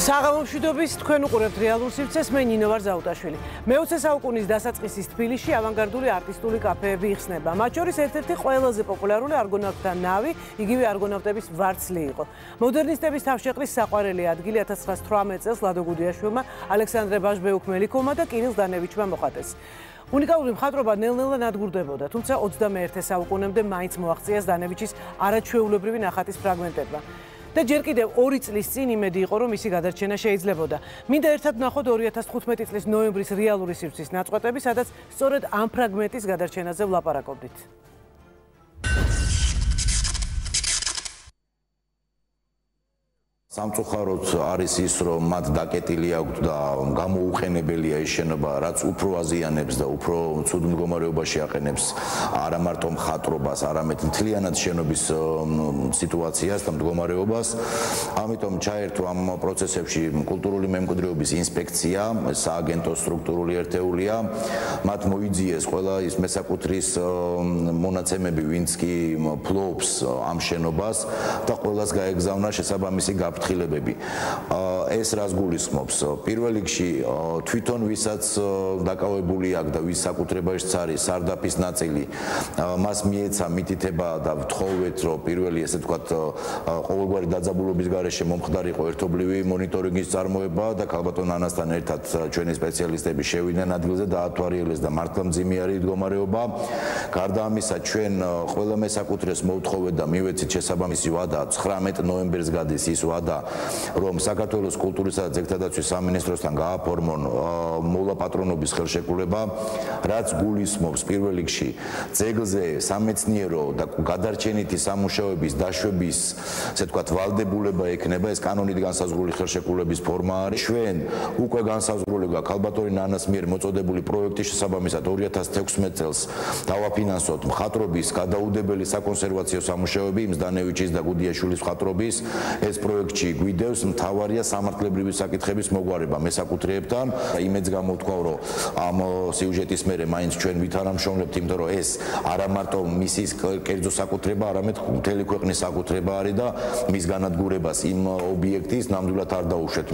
საღამომშვიდობის თქვენ უყურებთ რეალურ სივრცეს, მე ნინო ვარ ზაუტაშვილი. მე-20 საუკუნის დასაწყისის თბილისში ავანგარდული არტისტული კაფეები იხსნება. მათ შორის ერთ-ერთი ყველაზე პოპულარული არგონავტთა ნავი, იგივე არგონავტების ვარცლი იყო. მოდერნისტების თავშეყრის საყვარელი ადგილი 1918 წელს ლადო გუდიაშვილმა, ალექსანდრე ბაჟბეუქ-მელიქოვმა და კირილ ზდანევიჩმა მოხატეს. უნიკალური მხატვრობა ნელ-ნელა ნადგურდებოდა, თუმცა 21 საუკუნემდე მაინც მოაღწია ზდანევიჩის არაჩვეულებრივი ნახატის ფრაგმენტებმა. და ჯერ კიდევ 2 წლის წინ იმედი იყო, რომ მისი გადარჩენა შეიძლებოდა. მინდა ერთად ვნახოთ 2015 წლის ნოემბრის რეალური სივრცის ნაწყვეტები, სადაც სწორედ ამ ფრაგმენტის გადარჩენაზე ვლაპარაკობდით. სამწუხაროდ არის ის, რომ მათ დაკეტილი აქვთ და გამოუყენებელია ეს შენობა, რაც უფრო აზიანებს და უფრო ცუდ მდგომარეობაში აყენებს არა მარტო მხატვრობას, არამედ მთლიანად შენობის სიტუაციას და მდგომარეობას. ამიტომ ჩაერთო ამ პროცესებში კულტურული მემკვიდრეობის ინსპექცია, სააგენტოს სტრუქტურული ერთეულია. მათ მოიძიეს ყველა ის მესაკუთრის მონაცემები, ვინც კი ფლობს ამ შენობას და ყველას გაეგზავნა შესაბამისი გაფრთხილებები. ეს რას გულისხმობს? პირველ რიგში თვითონ ვისაც დაკავებული აქვს და ვის საკუთრებაშიც არის სარდაფის ნაწილი, მას მიეცა მითითება და ვთხოვეთ, რომ პირველი ესე ვთქვათ ყოველგვარი დაძაბულობის გარეშე მომხდარიყო ერთობლივი მონიტორინგის წარმოება და ქალბატონ ანასთან ერთად ჩვენი სპეციალისტები შევიდნენ ადგილზე და ათვალიერეს და მართლა მძიმეარი მდგომარეობა. გარდა ამისა, ჩვენ ყველა მესაკუთრეს მოვთხოვეთ და მივეცით შესაბამისი ვადა 19 ნოემბერს გადის ის ვადა, რომ საქართველოს კულტურისა და ძეგლთა დაცვის სამინისტროსთან გააფორმონ მოვლა-პატრონობის ხელშეკრულება, რაც გულისხმობს პირველ რიგში ძეგლზე სამეცნიერო და გადარჩენითი სამუშაოების დაშვების, ასე ვთქვათ, ვალდებულება ექნება. ეს კანონით განსაზღვრული ხელშეკრულების ფორმა არის. ჩვენ უკვე განსაზღვრული გვაქვს ქალბატონი ნანას მიერ მოწოდებული პროექტის შესაბამისად 2016 წელს დავაფინანსოთ მხატვრობის გადაუდებელი საკონსერვაციო სამუშაოები იმ ზდანევიჩის და გუდიაშვილის მხატვრობის. ეს პროექტი გვიდევს მთავარია სამართლებრივი საკითხების მოგვარება მესაკუთრეებთან. იმედს გამოთქვა, რომ ამ სიუჟეტის მერე მაინც ჩვენ ვითანამშრომლებთ, იმიტომ რომ ეს არა მარტო მისის კერძო საკუთრება, არამედ მთელი ქვეყნის საკუთრება არის და მის განადგურებას იმ ობიექტის ნამდვილად არ დაუშვეთ.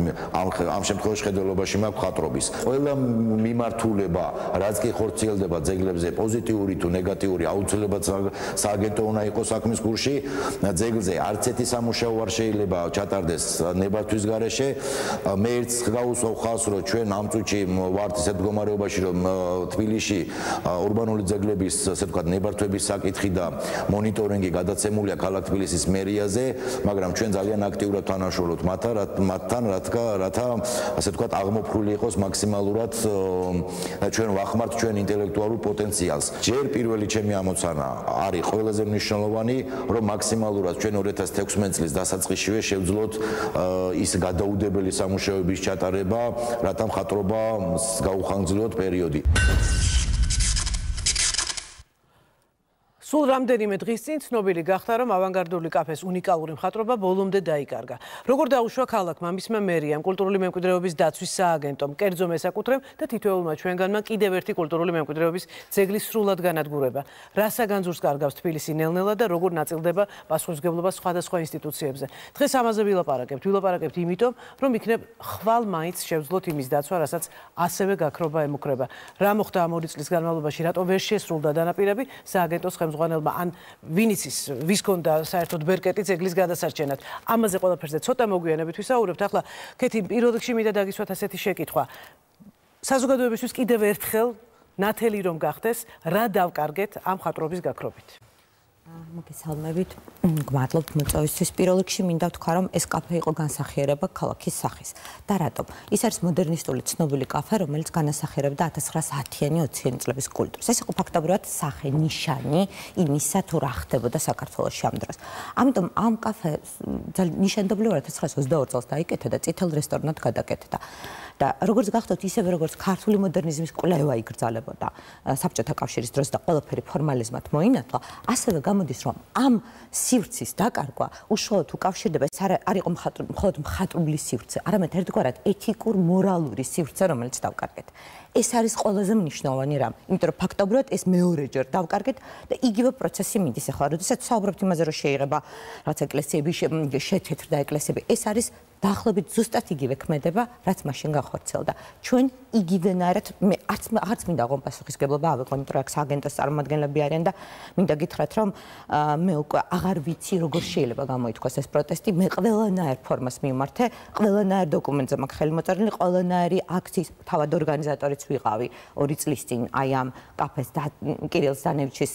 ამ შემთხვევაში ხედველობაში მაქვს მხატვრობის. ყველა მიმართულება, რაც კი ხორციელდება ძეგლებზე, პოზიტიური თუ ნეგატიური, აუცილებლად სააგენტო უნდა იყოს საქმის კურსში. ძეგლზე არც ერთი სამუშაო არ შეიძლება ჩატარდეს ნებართვის გარეშე. მე ერთს გავუსვავ ხალხს, რომ ჩვენ ამ წუთში ვართ ისეთ მდგომარეობაში, რომ თბილისში ურბანული ძეგლების, ასე ვთქვათ, ნებართვების საკითხი და მონიტორინგი გადაცემულია ქალაქ თბილისის მერიაზე, მაგრამ ჩვენ ძალიან აქტიურად თანამშრომლობთ მათთან, რათა ასე ვთქვათ, აღმოფხვრილი იყოს მაქსიმალურად ჩვენ ვახმართ ჩვენ ინტელექტუალურ პოტენციალს. ჯერ პირველი ჩემი ამოცანა არის ყველაზე მნიშვნელოვანი, რომ მაქსიმალურად ჩვენ 2016 წლის დასაწყისშივე შევძლოთ ის გადაუდებელი სამუშაოების ჩატარება, რათა მხატვრობა გაუხანგრძლივოთ პერიოდი. სულ რამდენიმე დღის წინ ცნობილი გახდა, რომ ავანგარდული კაფეს უნიკალური მხატვრობა ბოლომდე დაიკარგა. როგორ დაუშვა ქალაქმა, მისმა მერიამ, კულტურული მემკვიდრეობის დაცვის სააგენტომ, კერძო მესაკუთრემ და თითოეულმა ჩვენგანმა კიდევ ერთი კულტურული მემკვიდრეობის ძეგლის სრულად განადგურება. რა საგანძურს კარგავს თბილისი ნელ-ნელა და როგორ ნაწილდება პასუხისმგებლობა სხვადასხვა ინსტიტუციებზე. დღეს ამაზე ვილაპარაკებთ იმიტომ, რომ იქნებ ხვალ მაინც შევძლოთ იმის დაცვა, რასაც ასევე გაქრობა ემუქრება. რა მოხდა ამ 2 წლის განმავლობაში, რატომ ვერ შესრულდა დანაპირები სააგენტოს ან ვის ჰქონდა საერთოდ ბერკეტი ძეგლის გადასარჩენად. ამაზე ყველაფერზე ცოტა მოგვიანებით ვისაუბრებთ. ახლა ქეთი, პირველ რიგში მინდა დაგისვათ ასეთი შეკითხვა. საზოგადოებისთვის კიდევ ერთხელ ნათელი რომ გახდეს, რა დავკარგეთ ამ მხატვრობის გაქრობით? მოგესალმებით, გმადლობთ მოწვევისთვის. პირველ რიგში მინდა ვთქვა, რომ ეს კაფე იყო განსახიერება ქალაქის სახის. და რატომ? ის არის მოდერნისტული ცნობილი კაფე, რომელიც განასახიერებდა 1910-იანი 20-იანი წლების კულტურას. ეს იყო ფაქტობრივად სახე, ნიშანი იმისა, თუ რა ხდებოდა საქართველოში ამ დროს. ამიტომ ამ კაფე ნიშანდობლივად 1922 წელს დაიკეთა და წითელ რესტორნად გადაკეთდა. და როგორც გახდოთ, ისევე როგორც ქართული მოდერნიზმის კვლევა იგრძელებოდა საბჭოთა კავშირის დროს და ყველაფერი ფორმალიზმად მოინათლა, ასევე გამოდის, რომ ამ სივრცის დაკარგვა უშუალოდ უკავშირდება, ეს არ იყო მხოლოდ მხატვრული სივრცე, არამედ ერთგვარად ეთიკურ-მორალური სივრცე, რომელიც დავკარგეთ. ეს არის ყველაზე მნიშვნელოვანი რამ. იმიტომ რომ ფაქტობრივად ეს მეორეჯერ დავკარგეთ და იგივე პროცესი მიდის ახლა, როდესაც საუბრობთ იმაზე, რომ შეიღება რაც ეკლესიები შეთეთრდა ეკლესიები, ეს არის დაახლოებით ზუსტად იგივე ქმედება, რაც მაშინ განხორციელდა. ჩვენ იგივენაირად მე არც მინდა აღონ პასუხისგებლობა ავიღო, იმიტომ რომ აქ სააგენტოს წარმომადგენლები არიან და მინდა გითხრათ, რომ მე უკვე აღარ ვიცი, როგორ შეიძლება გამოითქვას ეს პროტესტი. მე ყველანაირ ფორმას მიმართე, ყველანაირ დოკუმენტზე მაქვს ხელი მოწერილი, ყველანაირი აქციის თავად ორგანიზატორიც ვიყავი 2 წლის წინ აი ამ კაფეს კირილ ზდანევიჩის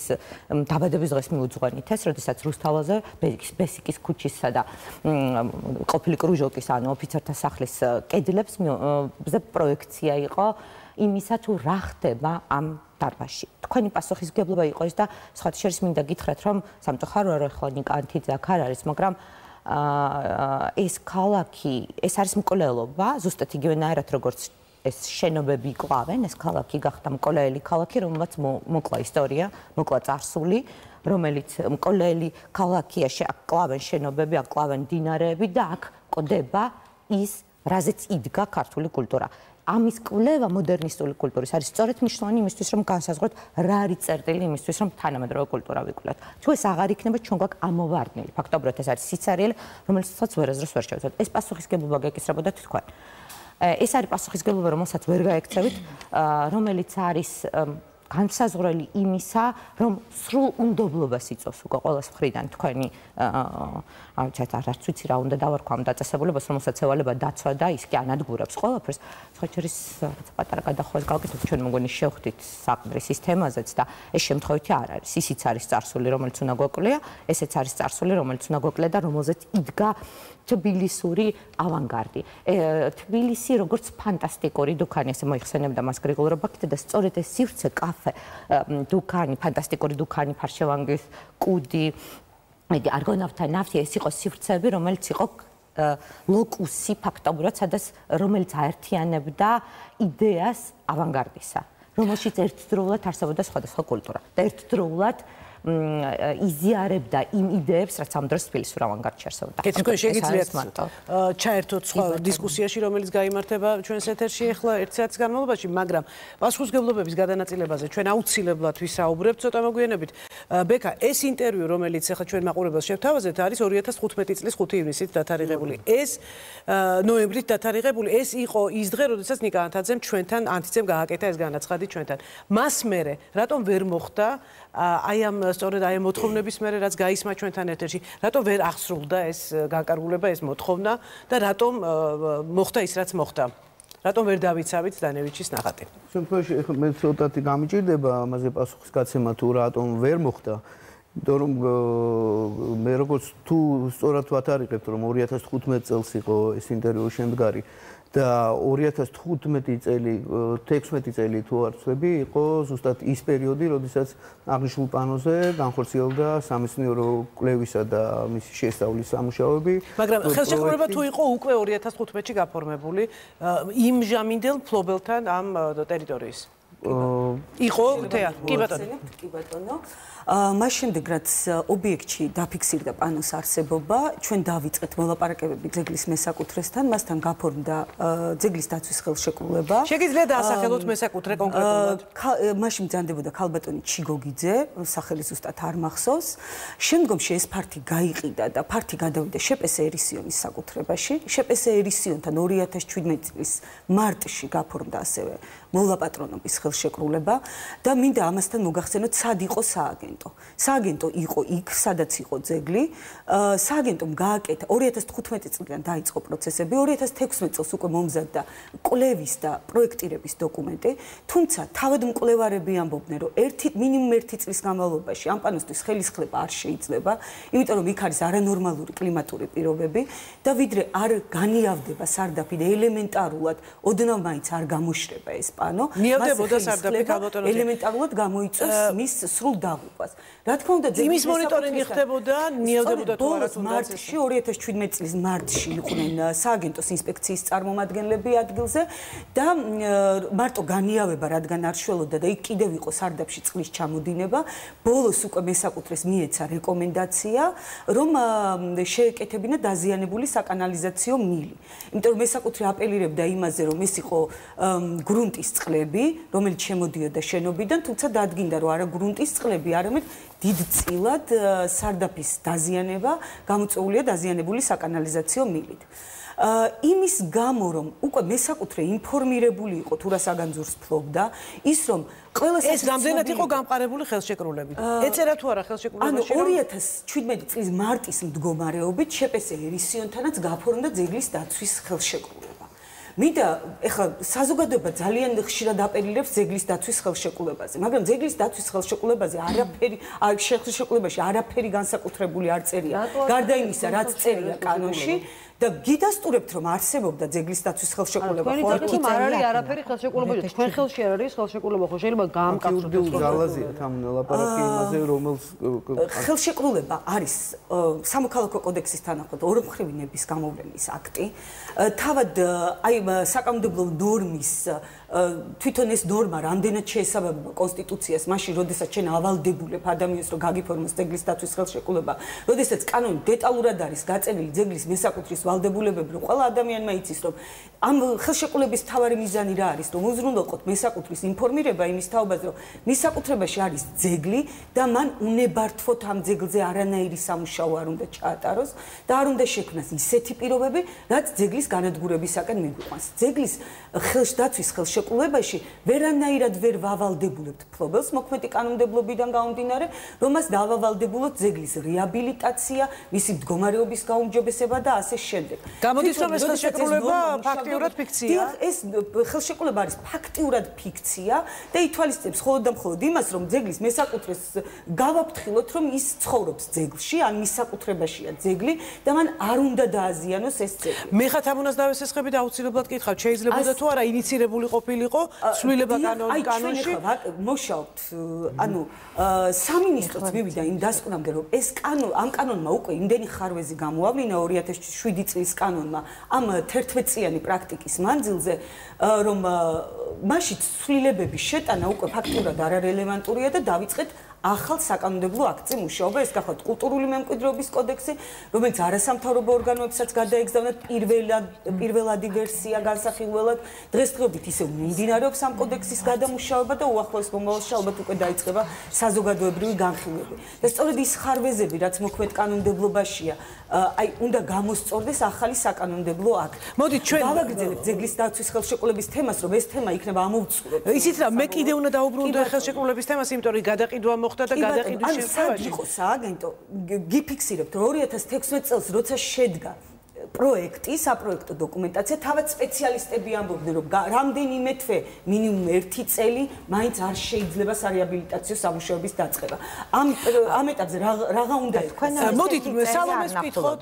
დაბადების დღეს მიუძღვენით ეს, როდესაც რუსთაველზე ბესიკის ქუჩისა და ყოფილი კრუჟოკის ანუ ოფიცერთა სახლის კედლებს პროექცია იყო იმისა თუ რა ხდება ამ დარბაზში. თქვენი პასუხისმგებლობა იყო ეს და სხვა შორის მინდა გითხრათ, რომ სამწუხაროა რომ ხო ნიკანთიძე აქ არ არის, მაგრამ ეს ქალაქი, ეს არის მკვლელობა, ზუსტად იგივენაირად როგორც ეს შენობები იყვავენ, ეს ქალაქი გახდა მკვლელი ქალაქი, რომელმაც მოკლა ისტორია, მოკლა წარსული, რომელიც მკვლელი ქალაქია, აკლავენ შენობები, აკლავენ მდინარეები და აქ ყდება ის, რაზეც იდგა ქართული კულტურა. ამის კვლევა მოდერნისტული კულტურის არის სწორედ მნიშვნელოვანი იმისთვის, რომ განსაზღვროთ რა არის წერტილი იმისთვის, რომ თანამედროვე კულტურა ვიკვლევთ. თუ ეს აღარ იქნება, ჩვენ გვაქვს ამოვარდნილი. ფაქტობრივად ეს არის სიცარიელი, რომელსაც ვერასდროს ვერ შევეცვალოთ. ეს პასუხისმგებლობა გეკისრებოდათ თქვენ. ეს არის პასუხისმგებლობა, რომელსაც ვერ გაექცევით, რომელიც არის განსაზღვრელი იმისა, რომ სრულ უნდობლობას იწვევს უკვე ყოველს მხრიდან თქვენი არც ვიცი რა უნდა დავარქვა ამ დაწესებულებას, რომელსაც ევალება დაცვა და ის კი ანადგურებს ყველაფერს. სხვა შორის პატარა გადახოვეს გავკეთოთ, ჩვენ მოგონი შევხვდით საყდრის სისტემაზეც და ეს შემთხვევითი არ არის. ისიც არის წარსული, რომელიც უნდა გვეკლია, ესეც არის წარსული, რომელიც უნდა გვეკლია და რომელზეც იდგა თბილისური ავანგარდი. თბილისი როგორც ფანტასტიკური დუქანი, ესე მოიხსენებდა მას გრიგოლ რობაქიძე და სწორედ ეს სივრცე, კაფე, დუქანი, ფანტასტიკური დუქანი, ფარშევანგის კუდი, არგონავთა ნავთი, ეს იყო სივრცეები, რომელიც იყო ლოკუსი ფაქტობრივად, სადაც რომელიც აერთიანებდა იდეას ავანგარდისა, რომელშიც ერთდროულად არსებობდა სხვადასხვა კულტურა და ერთდროულად იზიარებდა იმ იდეებს, რაც ამ დროს თბილისურ ავანგარდში არსებობდა. თქვენ შეგიძლიათ ჩაერთოთ სხვა დისკუსიაში, რომელიც გაიმართება ჩვენს ეთერში ახლა 1 საათის განმავლობაში, მაგრამ პასუხისმგებლობების გადანაწილებაზე ჩვენ აუცილებლად ვისაუბრებთ, ცოტა მოგვიანებით. ბექა, ეს ინტერვიუ, რომელიც ახლა ჩვენ მაყურებელს შევთავაზეთ, არის 2015 წლის 5 ივნისით დათარიღებული. ეს ნოემბრით დათარიღებული, ეს იყო ის დღე, როდესაც ნიკანთაძემ ჩვენთან ანთიცემ გააკეთა ეს განაცხადი ჩვენთან. მას მერე რატომ ვერ მოხდა აი ამ სწორედ აი მოთხოვნების მერე რაც გაისმა ჩვენთან ეთერში, რატომ ვერ აღსრულდა ეს განკარგულება, ეს მოთხოვნა და რატომ მოხდა ის რაც მოხდა? რატომ ვერ დავიცავით ზდანევიჩის ნახატი? შემთხვევაში ახლა მე ცოტათი გამიჭირდება ამაზე პასუხის გაცემა თუ რატომ ვერ მოხდა. იმიტომ რომ მე როგორც თუ სწორად ვათარიღებთ, რომ 2015 წელს იყო ეს ინტერვიუ შემდგარი და 2015 წელი 16 წელი თუ არ ვცდები, იყო ზუსტად ის პერიოდი, როდესაც აღნიშნულ პანოზე განხორციელდა სამეცნიერო კვლევისა და მისი შესწავლის სამუშაოები. მაგრამ ხელშეკრულება თუ იყო უკვე 2015-ში გაფორმებული იმ ჟამინდელ ფლობელთან ამ ტერიტორიის? იყო თეა? კი ბატონო. კი ბატონო. მას შემდეგ რაც ობიექტში დაფიქსირდა პანოს არსებობა, ჩვენ დავიწყეთ მოლაპარაკებები ძეგლის მესაკუთრესთან, მასთან გაფორმდა ძეგლის დაცვის ხელშეკრულება. შეგიძლიათ დაასახელოთ მესაკუთრე კონკრეტულად? მაშინ ბრძანდებოდა ქალბატონი ჩიგოგიძე, სახელი ზუსტად არ მახსოვს. შემდგომში ეს ფართი გაიყიდა და ფართი გადავიდა შპს ერისიონის საკუთრებაში. შპს ერისიონთან 2017 წლის მარტში გაფორმდა ასევე მოლაპატრონობის ხელშეკრულება და მინდა ამასთან მოგახსენოთ, სად იყო სააგენტო. სააგენტო იყო იქ, სადაც იყო ძეგლი. სააგენტომ გააკეთა 2015 წლიდან დაიწყო პროცესები, 2016 წელს უკვე მომზადდა კვლევის და პროექტირების დოკუმენტი, თუმცა თავად მკვლევარები ამბობდნენ, რომ მინიმუმ 1 წლის განმავლობაში ამ პანოსთვის ხელისხლება არ შეიძლება, იმიტომ რომ იქ არის არანორმალური კლიმატური პირობები და ვიდრე არ განიავდება სარდაფი და ელემენტარულად ოდნავ მაინც არ გამოშრება ეს პანო. მიავდებოდა ელემენტარულად გამოიწვევს მის სრულ დაღუპვას. რა თქმა უნდა, იმის მონიტორინგი ხდებოდა, ნიავდებოდა თუ არა მარტში 2017 წლის მარტში იყვნენ სააგენტოს ინსპექციის წარმომადგენლები ადგილზე და მარტო განიავება რადგან არ შველოდა და იქ კიდევ იყო სარდაფში წყლის ჩამოდინება, ბოლოს უკვე მესაკუთრეს მიეცა რეკომენდაცია, რომ შეეკეთებინა დაზიანებული საკანალიზაციო მილი. იმიტომ რომ მესაკუთრე აპელირებდა იმაზე, რომ ეს იყო გრუნტის წყლები, რომელიც შემოდიოდა შენობიდან, თუმცა დადგინდა, რომ არა გრუნტის წყლები, არამედ დიდწილად სარდაფის დაზიანება გამოწვეულია დაზიანებული საკანალიზაციო მილით. იმის გამო, რომ უკვე მესაკუთრე ინფორმირებული იყო თუ რა საგანძურს ფლობდა, ის რომ ეს რამდენად იყო გამყარებული ხელშეკრულებით. ეწერა თუ არა ხელშეკრულებაში? ანუ 2017 წლის მარტის მდგომარეობით შეპესე ერისიონთანაც გაფორმდა ძეგლის დაცვის ხელშეკრულება. მინდა ეხლა საზოგადოება ძალიან ხშირად აპელირებს ძეგლის დაცვის ხელშეკრულებაზე, მაგრამ ძეგლის დაცვის ხელშეკრულებაზე ხელშეკრულებაში არაფერი განსაკუთრებული არ წერია. გარდა იმისა, რაც წერია კანონში და გიდასტურებთ, რომ არსებობდა ძეგლის დაცვის ხელშეკრულება. თქვენ არ არის არაფერი ხელშეკრულებაში. თქვენ ხელში არ არის ხელშეკრულება, ხო შეიძლება გაამკაცროთ. გალაზიათ ამ ლაპარაკი იმაზე, რომელს ხელშეკრულება არის სამოქალაქო კოდექსის თანახმად ორმხრივი ნების გამოვლენის აქტი. თავად აი საკანონმდებლო ნორმის თვითონ ეს ნორმა რამდენად შეესაბამება კონსტიტუციას, მაშინ როდესაც ჩვენ ავალდებულებ ადამიანს, რომ გაგიფორმოს ძეგლის დაცვის ხელშეკრულება, როდესაც კანონი დეტალურად არის გაწერილი ძეგლის მესაკუთრის ვალდებულებები, რომ ყველა ადამიანმა იცის, რომ ამ ხელშეკრულების მთავარი მიზანი რა არის, რომ უზრუნველყოთ მესაკუთრის ინფორმირება იმის თაობაზე, რომ მესაკუთრებაში არის ძეგლი და მან უნებართვოდ ამ ძეგლზე არანაირი სამუშაო არ უნდა ჩაატაროს და არ უნდა შექმნას ისეთი პირობები, რაც ძეგლის განადგურებისაკენ მიგვიყვანს. ძეგლის დაცვის ხელშეკრულებაში ვერანაირად ვერ ვავალდებულებთ ფლობელს მოქმედი კანონმდებლობიდან გამომდინარე, რომ მას დავავალდებულოთ ძეგლის რეაბილიტაცია, მისი მდგომარეობის გაუმჯობესება და ასე შემდეგ. გამოდის რომ ეს ხელშეკრულება ფაქტიურად ფიქცია? ეს ხელშეკრულება არის ფაქტიურად ფიქცია და ითვალისწინებს მხოლოდ და მხოლოდ იმას, რომ ძეგლის მესაკუთრეს გავაფრთხილოთ, რომ ის ცხოვრობს ძეგლში, ან მის საკუთრებაშია ძეგლი და მან არ უნდა დააზიანოს ეს ძეგლი. მე ხა თამუნას დავესესხები და აუცილებლად კითხავ, შეიძლებოდა თუ არა ინიცირებული ყოფილიყო ცვლილება კანონში? მუშაობთ, ანუ სამინისტროც მივიდა იმ დასკვნამდე, რომ ეს ამ კანონმა უკვე იმდენი ხარვეზი გამოავლინა 2007 წლის კანონმა ამ 11 წლიანი პრაქტიკის მანძილზე, რომ მაშინ ცვლილებების შეტანა უკვე ფაქტურად არარელევანტურია და დავიწყეთ ახალ საკანონმდებლო აქტზე მუშაობა. ეს გახლავთ კულტურული მემკვიდრეობის კოდექსი, რომელიც არასამთავრობო ორგანოებსაც გადაეგზავნა პირველადი ვერსია განსახილველად. დღესდღეობით ისევ მიმდინარეობს ამ კოდექსის გადამუშავება და უახლოეს მომავალში ალბათ უკვე დაიწყება საზოგადოებრივი განხილვები. და სწორედ ის ხარვეზები, რაც მოქმედ კანონმდებლობაშია, აი უნდა გამოსწორდეს ახალი საკანონმდებლო აქტი. მოდით ჩვენ დავაგრძელებთ ძეგლის დაცვის ხელშეკრულების თემას, რომ ეს თემა იქნება ამოვწუროთ. ისიც რა, მე კიდე უნდა დაუბრუნდო ხელშეკრულების თემას, იმიტომ რომ გადაყიდვა მოხდა და გადაყიდვის შემთხვევაში იყო სააგენტო გიფიქსირებთ 2016 წელს როცა შედგა პროექტი, საპროექტო დოკუმენტაცია, თავად სპეციალისტები ამბობდნენ, რომ რამდენიმე თვე, მინიმუმ 1 წელი მაინც არ შეიძლება სარეაბილიტაციო სამუშაოების დაწყება. ამ ეტაპზე რაღა უნდა თქვენ მოდით სალომეს ვკითხოთ.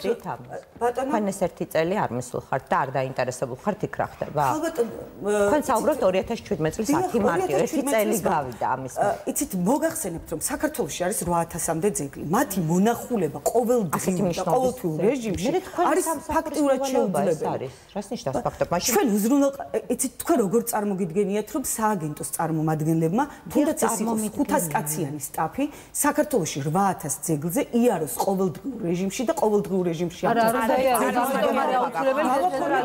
ბატონო, თქვენ ეს 1 წელი არ მისულ ხართ და არ დაინტერესებულ ხართ იქ რა ხდება? ალბათ თქვენ საუბრობთ 2017 წლის 10 მარტი, 1 წელი გავიდა ამის. იცით, მოგახსენებთ, რომ საქართველოში არის 8000-მდე ძეგლი. მათი მონახულება ყოველდღიურ და ყოველთვიურ რეჟიმში არის ფაქტიურად შეუძლებელი. რას ნიშნავს ფაქტობრივად? მაშინ ჩვენ იცით, თქვენ როგორ წარმოგიდგენიათ, რომ სააგენტოს წარმომადგენლებმა, თუნდაც ეს იყოს 500 კაციანი სტაფი, საქართველოში 8000 ძეგლზე იაროს ყოველდღიურ რეჟიმში და ყოველდღიურ რეჟიმში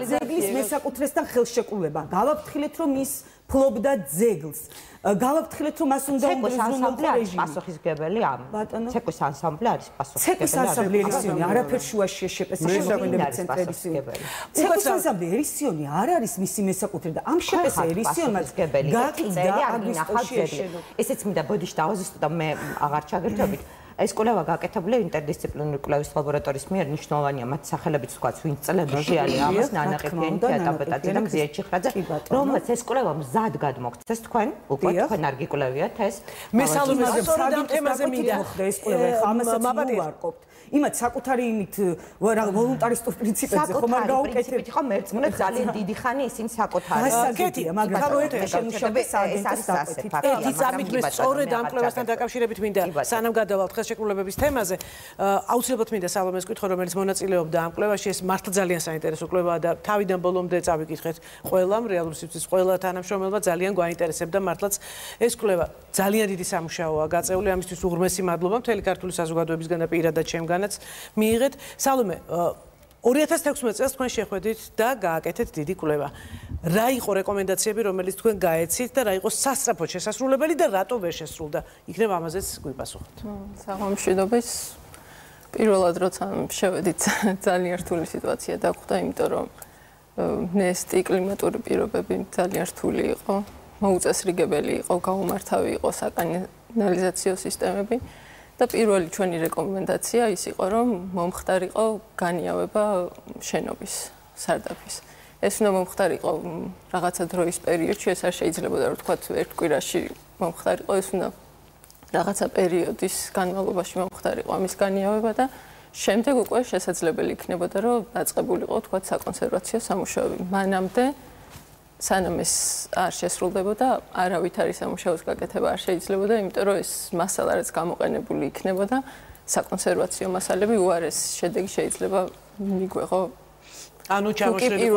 ძეგლის მესაკუთრესთან ხელშეკრულება. გავაფრთხილეთ, რომ ის ფლობდა ძეგლს. გავაფრთხილეთ, რომ მას უნდა უზრუნველყო რეჟიმი. პასუხისმგებელი ამ. ცეკვის ანსამბლე არის პასუხისმგებელი. ცეკვის ანსამბლე ერისიონი არაფერ შუაშია შეპესა შემოქმედების ცენტრი ერისიონი. ცეკვის ანსამბლე ერისიონი არ არის მისი მესაკუთრე და ამ შეპესა ერისიონმა გაკიდა აგვისტოში. ესეც მინდა ბოდიში დავაზუსტო და მე აღარ ჩაგერთობით. ეს კვლევა გაკეთებული ინტერდისციპლინური კვლევის ლაბორატორიის მიერ მნიშვნელოვანია მათ სახელებით ვთქვათ, ვინც წლების შეალე ამას ნანაყიფიანი თეატაპეტაძე და მზიაჩიხრაძე, რომელსაც ეს კვლევა მზად გადმოგცეს თქვენ, უკვე თქვენ არ გიკვლევიათ ეს. მე სალომეზე სწორედ ამ თემაზე მინდა ეს კვლევა, ხა ამასაც მოვარყოფთ. იმათ საკუთარი იმით ვოლუნტარისტულ პრინციპებზე ხომ არ გაუკეთებთ ხო მერწმუნე ძალიან დიდი ხანი ისინი საკუთარი გასაგებია მაგრამ პროექტის შემუშავების სააგენტოს დაკვეთით ერთი წამით მე სწორედ ამ კვლევასთან დაკავშირებით მინდა სანამ გადავალთ ხელშეკრულებების თემაზე აუცილებლად მინდა სალომეს კითხო რომელიც მონაწილეობდა ამ კვლევაში ეს მართლა ძალიან საინტერესო კვლევაა და თავიდან ბოლომდე წავიკითხეთ ყველამ რეალური სივრცის ყველა თანამშრომელმა ძალიან გვაინტერესებდა მართლაც ეს კვლევა ძალიან დიდი სამუშაოა გაწეული ამისთვის უღრმესი მადლობა მთელი ქართული საზოგადოებისგან და პირადად ჩემგანაც მიიღეთ სალომე 2016 წელს თქვენ შეხვედით და გააკეთეთ დიდი კვლევა. რა იყო რეკომენდაციები, რომელიც თქვენ გაეცით და რა იყო სასწრაფოდ შესასრულებელი და რატო ვერ შესრულდა? იქნებ ამაზეც გვიპასუხოთ. საღამოშიდობის პირველად როცა შევედით ძალიან რთული სიტუაცია დაგვხვდა, იმიტომ რომ ნესტი კლიმატური პირობები ძალიან რთული იყო, მოუწესრიგებელი იყო, გაუმართავი იყო საკანალიზაციო სისტემები. და პირველი ჩვენი რეკომენდაცია ის იყო, რომ მომხდარიყო განიავება შენობის სარდაფის. ეს უნდა მომხდარიყო რაღაცა დროის პერიოდში, ეს არ შეიძლებოდა რომ თქვა ერთ კვირაში მომხდარიყო, ეს უნდა რაღაცა პერიოდის განმავლობაში მომხდარიყო ამის განიავება და შემდეგ უკვე შესაძლებელი იქნებოდა, რომ დაწყებულიყო თქვა საკონსერვაციო სამუშაოები. მანამდე სანამ ეს არ შესრულდებოდა, არავითარი სამუშაოს გაკეთება არ შეიძლებოდა, იმიტომ რომ ეს მასალა რაც გამოყენებული იქნებოდა, საკონსერვაციო მასალები უარეს შედეგი შეიძლება მიგვეღო. ანუ ჩამოშლილი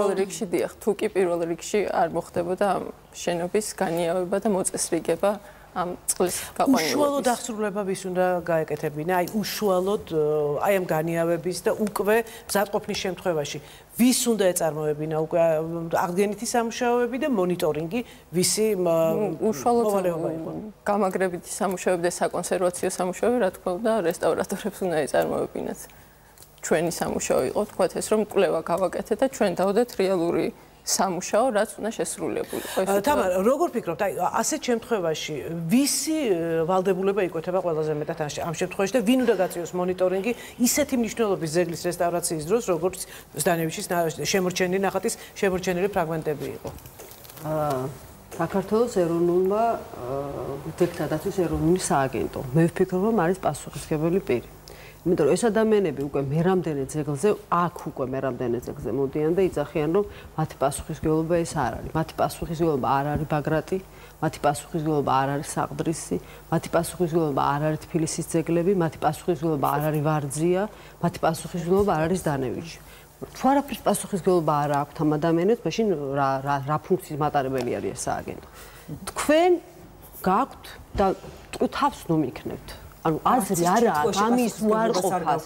თუ კი პირველ რიგში არ მოხდებოდა ამ შენობის განიავება და მოწესრიგება ამ წყლის გაყვანილობის. უშუალოდ აღსრულება ვის უნდა გაეკეთებინა? აი უშუალოდ აი ამ განიავების და უკვე მზადყოფნის შემთხვევაში ვის უნდა ეწარმოებინა უკვე აღდგენითი სამუშაოები და მონიტორინგი ვისი მოვალეობა იყო? გამაგრებითი სამუშაოები და საკონსერვაციო სამუშაოები, რა თქმა უნდა, რესტავრატორებს უნდა ეწარმოებინათ. ჩვენი სამუშაო იყო, თქვათ ეს რომ კვლევა გავაკეთეთ და ჩვენ დავდეთ რეალური სამუშაო, რაც უნდა შესრულებულიყო. თამარ, როგორ ფიქრობთ, აი ასეთ შემთხვევაში ვისი ვალდებულება იკვეთება ყველაზე მეტად ამ შემთხვევაში და ვინ უნდა გაწიოს მონიტორინგი ისეთი მნიშვნელობის ძეგლის რესტავრაციის დროს, როგორც ზდანევიჩის შემორჩენილი ნახატის შემორჩენილი ფრაგმენტები იყო? საქართველოს ეროვნულმა ძეგლთა დაცვის ეროვნული სააგენტო. მე ვფიქრობ, რომ არის პასუხისმგებელი პირი. იმიტომ რომ ეს ადამიანები უკვე მერამდენე ძეგლზე, აქ უკვე მერამდენე ძეგლზე მოდიან და იძახიან, რომ მათი პასუხისმგებლობა ეს არ არის. მათი პასუხისმგებლობა არ არის ბაგრატი, მათი პასუხისმგებლობა არ არის საყდრისი, მათი პასუხისმგებლობა არ არის თბილისის ძეგლები, მათი პასუხისმგებლობა არ არის ვარძია, მათი პასუხისმგებლობა არ არის ზდანევიჩი. თუ არაფრის პასუხისმგებლობა არ აქვს ამ ადამიანებს, მაშინ რა ფუნქციის მატარებელი არის ეს სააგენტო? თქვენ გაქვთ და თავს ნუ მიქნებთ. ანუ აზრი არა ამის უარყოფას.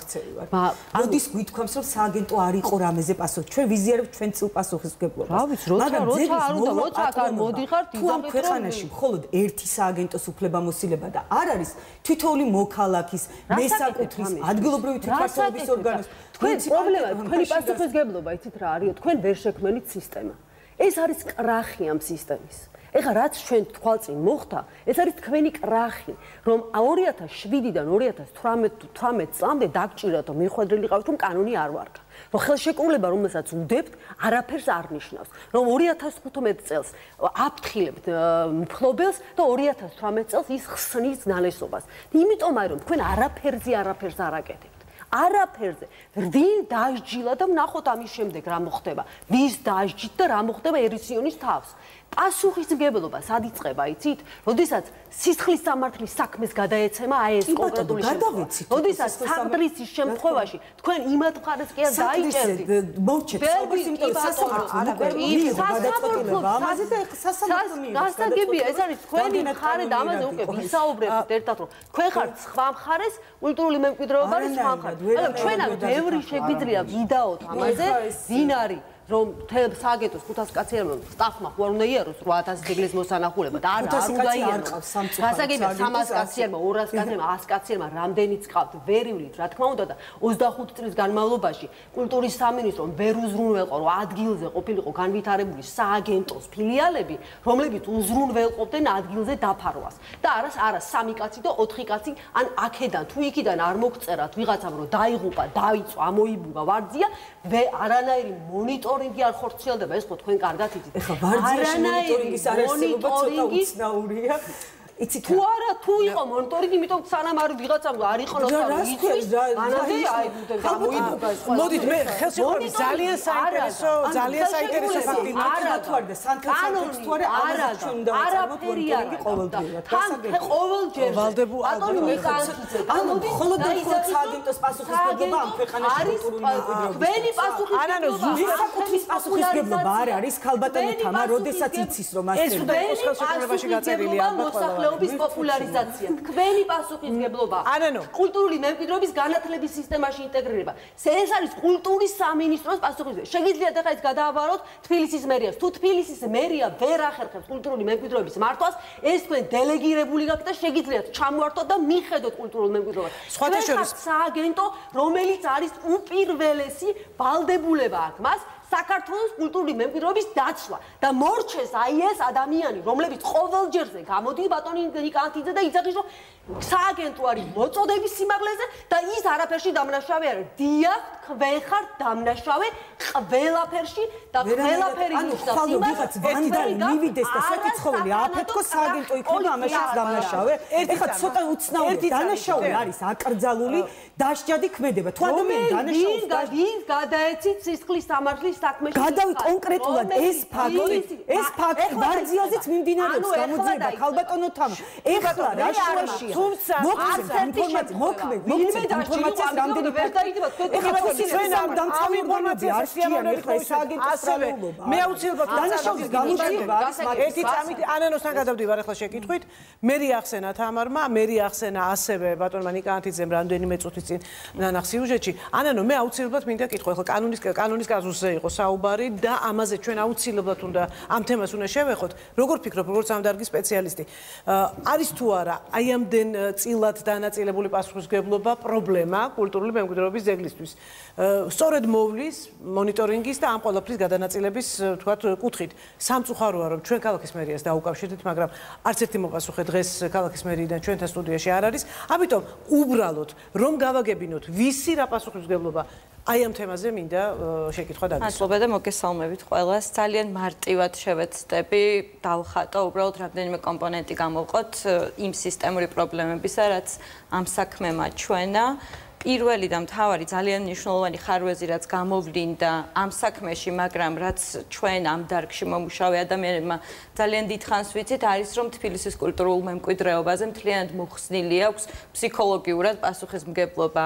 მოდის გვითქვამს რომ სააგენტო არ იყო რამეზე პასუხი. ჩვენ ვიზიარებთ ჩვენ წილ პასუხისმგებლობას. რა ვიცი, როცა არ უნდა, როცა აქ არ მოდიხართ, თუ ამ ქვეყანაში მხოლოდ ერთი სააგენტოს უფლებამოსილება და არ არის თითოეული მოქალაქის, მესაკუთრის, ადგილობრივი თვითმმართველობის ორგანოს. თქვენ პრობლემა, თქვენი პასუხისმგებლობა, იცით რა არისო, თქვენ ვერ შექმნით სისტემა. ეს არის კრახი ამ სისტემის. ეხლა რაც ჩვენ თვალწინ მოხდა, ეს არის თქვენი კრახი, რომ 2007-დან 2018 წლამდე დაგჭირათ, რომ მიხვედრილი ყავით, რომ კანონი არ ვარგა. რომ ხელშეკრულება, რომელსაც უდებთ, არაფერს არ ნიშნავს. რომ 2015 წელს აფრთხილებთ მფლობელს და 2018 წელს ის ხსნის ნალესობას. იმიტომ არის, რომ თქვენ არაფერს არ აკეთებთ. არაფერზე. ვინ დაასჯილა და ვნახოთ ამის შემდეგ რა მოხდება. ვის დაასჯით და რა მოხდება ერისიონის თავს. პასუხისმგებლობა სად იწყება, იცით? როდესაც სისხლის სამართლის საქმეს გადაეცემა აი ეს კონკრეტული შემთხვევა. როდესაც საყდრისის შემთხვევაში თქვენ იმათ მხარეს კი არ დაიჭერდით. მოვჩეთ გასაგებია, ეს არის თქვენი მხარე და ამაზე უკვე ვისაუბრებთ ერთად, რომ თქვენ ხართ სხვა მხარეს, კულტურული მემკვიდრეობა არის სხვა მხარეს. მაგრამ ჩვენად ბევრი შეგვიძლია ვიდაოთ ამაზე, ვინ არის რომ სააგენტოს 500 კაციანმა სტაფმა ხო არ უნდა იაროს 8000 ძეგლის მოსანახულება და არა არ უნდა იაროს. გასაგებია 300 კაციანმა 200 კაციანმა 100 კაციანმა რამდენიც ყავთ ვერივლით რა თქმა უნდა და 25 წლის განმავლობაში კულტურის სამინისტრომ ვერ უზრუნველყო რომ ადგილზე ყოფილიყო განვითარებული სააგენტოს ფილიალები, რომლებიც უზრუნველყოფდნენ ადგილზე დაფარვას. და არა 3 კაცი და 4 კაცი ან აქედან თუ იქიდან არ მოგწერათ ვიღაცამ რომ დაიღუპა, დავიწვა, ამოიბუღა ვარძია, არანაირი მონიტორინგი არ ხორციელდება, ეს ხო თქვენ კარგად იცით. ეხლა ვარძიაში მონიტორინგის არარსებობა ცოტა უცნაურია. იცით თუ არა თუ იყო მონიტორინგი, იმიტომ სანამ არ ვიღაცამ არ იყონოს რომ იცის, ანანო აი გამოიბუღა ეს ყველა. მოდით მე ხელში ვყავი ძალიან საინტერესო ფაქტი. არა თუ არ და სანქციებს თუ არა ამაზე ჩვენ უნდა ვაწარმოოთ მონიტორინგი ყოველდღიურად. ყოველჯერ ვალდებულება ანუ მხოლოდ სააგენტოს პასუხისმგებლობა ამ ქვეყანაში კულტურული მემკვიდრეობის. ვენი პასუხისმგებლობა? მისაკუთრის პასუხისმგებლობა არ არის ქალბატონო თამარ, როდესაც იცის რომ ასე. ეს უნდა იყოს ხელშეკრულებაში გაწერილი ალბათ. პოპულარიზაცია. თქვენი პასუხისმგებლობა. ანანო. კულტურული მემკვიდრეობის განათლების სისტემაში ინტეგრირება. ეს არის კულტურის სამინისტროს პასუხისმგებლობა. შეგიძლიათ ახლა ეს გადააბაროთ თბილისის მერიას. თუ თბილისის მერია ვერ ახერხებს კულტურული მემკვიდრეობის მართვას, ეს თქვენ დელეგირებული გაქვთ და შეგიძლიათ ჩამოართოთ და მიხედოთ კულტურულ მემკვიდრეობას. სხვათა შორის სააგენტო, რომელიც არის უპირველესი ვალდებულება აქვს მას საქართველოს კულტურული მემკვიდრეობის დაცვა და მორჩეს აი ეს ადამიანი, რომლებიც ყოველჯერზე გამოდის ბატონი ნიკანთიძე და იცახის რომ სააგენტო არის მოწოდების სიმაღლეზე და ის არაფერში დამნაშავე არის. დიახ, თქვენ ხართ დამნაშავე ყველაფერში და ყველაფერი ნიშნავს იმას, ვანდალი მივიდეს და საკითხოვანი აფეთქო სააგენტო იქნება ამაშიც დამნაშავე. ეხლა ცოტა უცნაური დანაშაული არის აკრძალული დასჯადი ქმედება. თუ ადამიანი დანაშაულს ვინ გადაეცით სისხლის სამართლის საქმეში გადავი კონკრეტულად ეს ფაქტი ვარძიაზეც მიმდინარეობს გამოძიება ქალბატონო თამარ. ეხლა რა შუაშია? თუმცა მოქმედ ინფორმაციას რამდენი ვერ დაიდება ეხლა თუ ჩვენ ამ ინფორმაციას არ შეჭიან ეხლა ეს სააგენტოს პრობლემაა. მე აუცილებლად დანაშაულის გამოძიება ერთი წამით ანანოსთან გადავდივარ ახლა შეკითხვით. მე ახსენა თამარმა, მე ახსენა ასევე ბატონმა ნიკანთიძემ რამდენიმე წუთის წინ ნანახ სიუჟეტში. ანანო, მე აუცილებლად მინდა კითხო, ახლა კანონის კაზუსზე იყო საუბარი და ამაზე ჩვენ აუცილებლად უნდა ამ თემას უნდა შევეხოთ. როგორ ფიქრობ, როგორც ამ დარგის სპეციალისტი, არის თუ არა აი ამდენ წილად დანაწილებული პასუხისმგებლობა პრობლემა კულტურული მემკვიდრეობის ძეგლისთვის? სწორედ მოვლის მონიტორინგის და ამ ყველაფრის გადანაწილების თქვათ კუთხით. სამწუხაროა რომ ჩვენ ქალაქის მერიას დაუკავშირდით, მაგრამ არც ერთი მოპასუხე დღეს ქალაქის მერიიდან ჩვენთან სტუდიაში არ არის. ამიტომ უბრალოდ რომ გავაგებინოთ ვისი რა პასუხისმგებლობა აი ამ თემაზე მინდა შეკითხვა დაგისვა. მადლობა და მოგესალმებით ყველას. ძალიან მარტივად შევეცდები დავხატო უბრალოდ რამდენიმე კომპონენტი გამოვყოთ იმ სისტემური პრობლემებისა, რაც ამ საქმემა ჩვენა. პირველი და მთავარი ძალიან მნიშვნელოვანი ხარვეზი რაც გამოვლინდა ამ საქმეში, მაგრამ რაც ჩვენ ამ დარგში მომუშავე ადამიანებმა ძალიან დიდ ხანს ვიცით, არის რომ თბილისის კულტურულ მემკვიდრეობაზე მთლიანად მოხსნილი აქვს ფსიქოლოგიურად პასუხისმგებლობა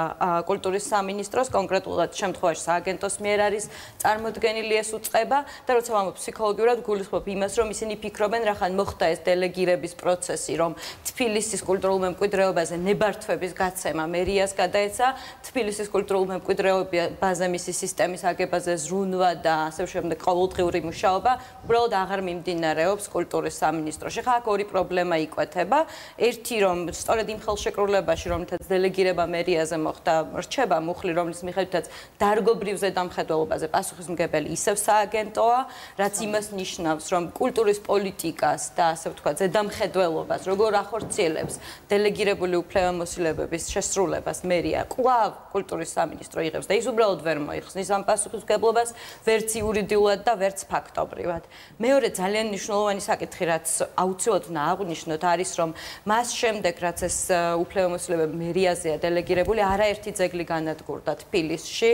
კულტურის სამინისტროს, კონკრეტულად შემთხვევაში სააგენტოს მიერ არის წარმოდგენილი ეს უწყება და როცა ვამბობ ფსიქოლოგიურად გულისხმობ იმას, რომ ისინი ფიქრობენ, რახან მოხდა ეს დელეგირების პროცესი, რომ თბილისის კულტურულ მემკვიდრეობაზე ნებართვების გაცემა მერიას გადაეცა თბილისის კულტურულ მემკვიდრეობაზე მისი სისტემის აგებაზე ზრუნვა და ასე შემდეგ ყოველდღიური მუშაობა უბრალოდ აღარ მიმდინარეობს კულტურის სამინისტროში. ხა აქ ორი პრობლემა იკვეთება. ერთი რომ სწორედ იმ ხელშეკრულებაში, რომლითაც დელეგირება მერიაზე მოხდა, რჩება მუხლი, რომლის მიხედვითაც დარგობრივ ზედამხედველობაზე პასუხისმგებელი ისევ სააგენტოა, რაც იმას ნიშნავს, რომ კულტურის პოლიტიკას და ასე ვთქვათ, ზედამხედველობას როგორ ახორციელებს დელეგირებული უფლებამოსილებების შესრულებას მერია კვლავ კულტურის სამინისტრო იღებს და ის უბრალოდ ვერ მოიხსნის ამ პასუხისმგებლობას ვერც იურიდიულად და ვერც ფაქტობრივად. მეორე ძალიან მნიშვნელოვანი საკითხი, რაც აუცილებლად უნდა აღვნიშნოთ, არის რომ მას შემდეგ, რაც ეს უფლებამოსილებები მერიაზეა დელეგირებული, არაერთი ძეგლი განადგურდა თბილისში.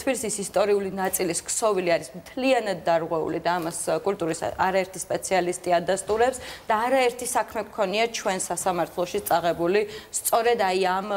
თბილისის ისტორიული ნაწილის ქსოვილი არის მთლიანად დარღვეული და ამას კულტურის არაერთი სპეციალისტი ადასტურებს და არაერთი საქმე გქონია ჩვენ სასამართლოში წაღებული სწორედ აი ამ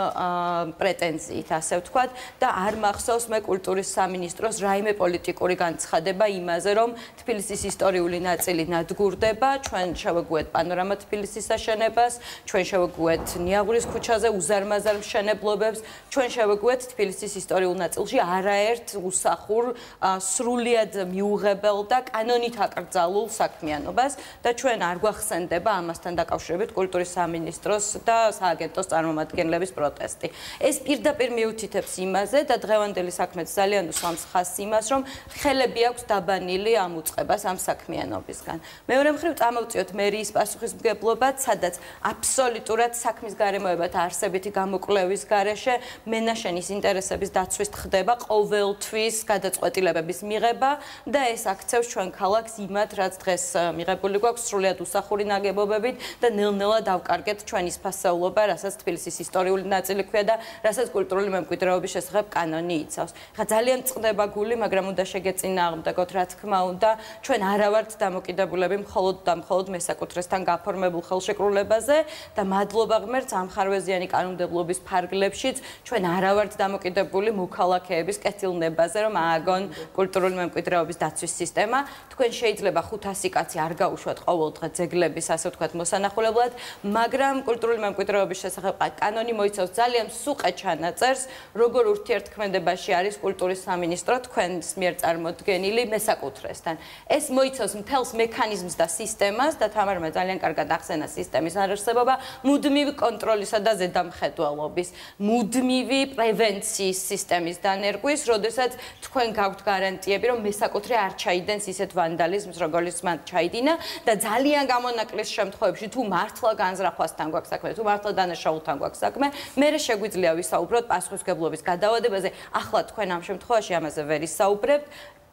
პრეტენზიით, ასე ვთქვათ, და არ მახსოვს მე კულტურის სამინისტროს რაიმე პოლიტიკური განცხადება იმაზე, რომ თბილისის ისტორიული ნაწილი ნადგურდება, ჩვენ შევეგუეთ პანორამა თბილისის აშენებას, ჩვენ შევეგუეთ ნიაღურის ქუჩის ქუჩაზე უზარმაზარ მშენებლობებს, ჩვენ შევეგვიეთ თბილისის ისტორიულ ნაწილში არაერთ უსახურ, სრულიად მიუღებელ და კანონით აკრძალულ საქმიანობას და ჩვენ არ გვახსენდება ამასთან დაკავშირებით კულტურის სამინისტროს და სააგენტოს წარმომადგენლების პროტესტი. ეს პირდაპირ მიუთითებს იმაზე და დღევანდელი საქმეც ძალიან უსვამს ხაზს იმას, რომ ხელები აქვს დაბანილი ამ უწყებას, ამ საქმიანობისგან. მეორე მხრივ წამოვწიოთ მერიის პასუხისმგებლობა, სადაც აბსოლუტურად საქმის გარემოებათა არსებითი გამოკვლევის გარეშე მენაშენის ინტერესების დაცვით ხდება ყოველთვის გადაწყვეტილებების მიღება და ეს აქცევს ჩვენ ქალაქს იმათ, რაც დღეს მიღებული გვაქვს სრულიად უსახური ნაგებობებით და ნელ-ნელა დავკარგეთ ჩვენის ფასეულობა, რასაც თბილისის ისტორიული ნაწილი ქვია და რასაც კულტურული მემკვიდრეობის შესახებ კანონი იცავს. ხა ძალიან წყდება გული, მაგრამ უნდა შეგეწინააღმდეგოთ, რა თქმა უნდა, ჩვენ არა ვართ დამოკიდებულები მხოლოდ და მხოლოდ მესაკუთრესთან გაფორმებულ ხელშეკრულებაზე და მადლობა ღმერთს ამ ხარვეზიანი კანონმდებლობის ფარგლებშიც ჩვენ არა ვართ დამოკიდებული მოქალაქეების კეთილნებაზე, რომ ააგონ კულტურული მემკვიდრეობის დაცვის სისტემა. თქვენ შეიძლება 500 კაცი არ გაუშვათ ყოველდღე ძეგლების, ასე ვთქვათ, მოსანახულებლად, მაგრამ კულტურული მემკვიდრეობის შესახებ კანონი მოიცავს ძალიან სუყე ჩანაწერს, როგორ ურთიერთქმედებაში არის კულტურის სამინისტრო თქვენს მიერ წარმოდგენილი მესაკუთრესთან. ეს მოიცავს მთელს მექანიზმს და სისტემას და თამარმა ძალიან კარგად ახსენა სისტემის არარსებობა, მუდმივი კონტროლისა და ზედამხედველობის, მუდმივი პრევენციის სისტემის დანერგვის, როდესაც თქვენ გაქვთ გარანტიები, რომ მესაკუთრე არ ჩაიდენს ისეთ ვანდალიზმს, როგორც მან ჩაიდინა და ძალიან გამონაკლის შემთხვევებში თუ მართლა განზრახვასთან გვაქვს საქმე, თუ მართლა დანაშაულთან გვაქვს საქმე, მერე შეგვიძლია ვისაუბროთ პასუხისმგებლობის გადავალებაზე. ახლა თქვენ ამ შემთხვევაში ამაზე ვერ ისაუბრებთ.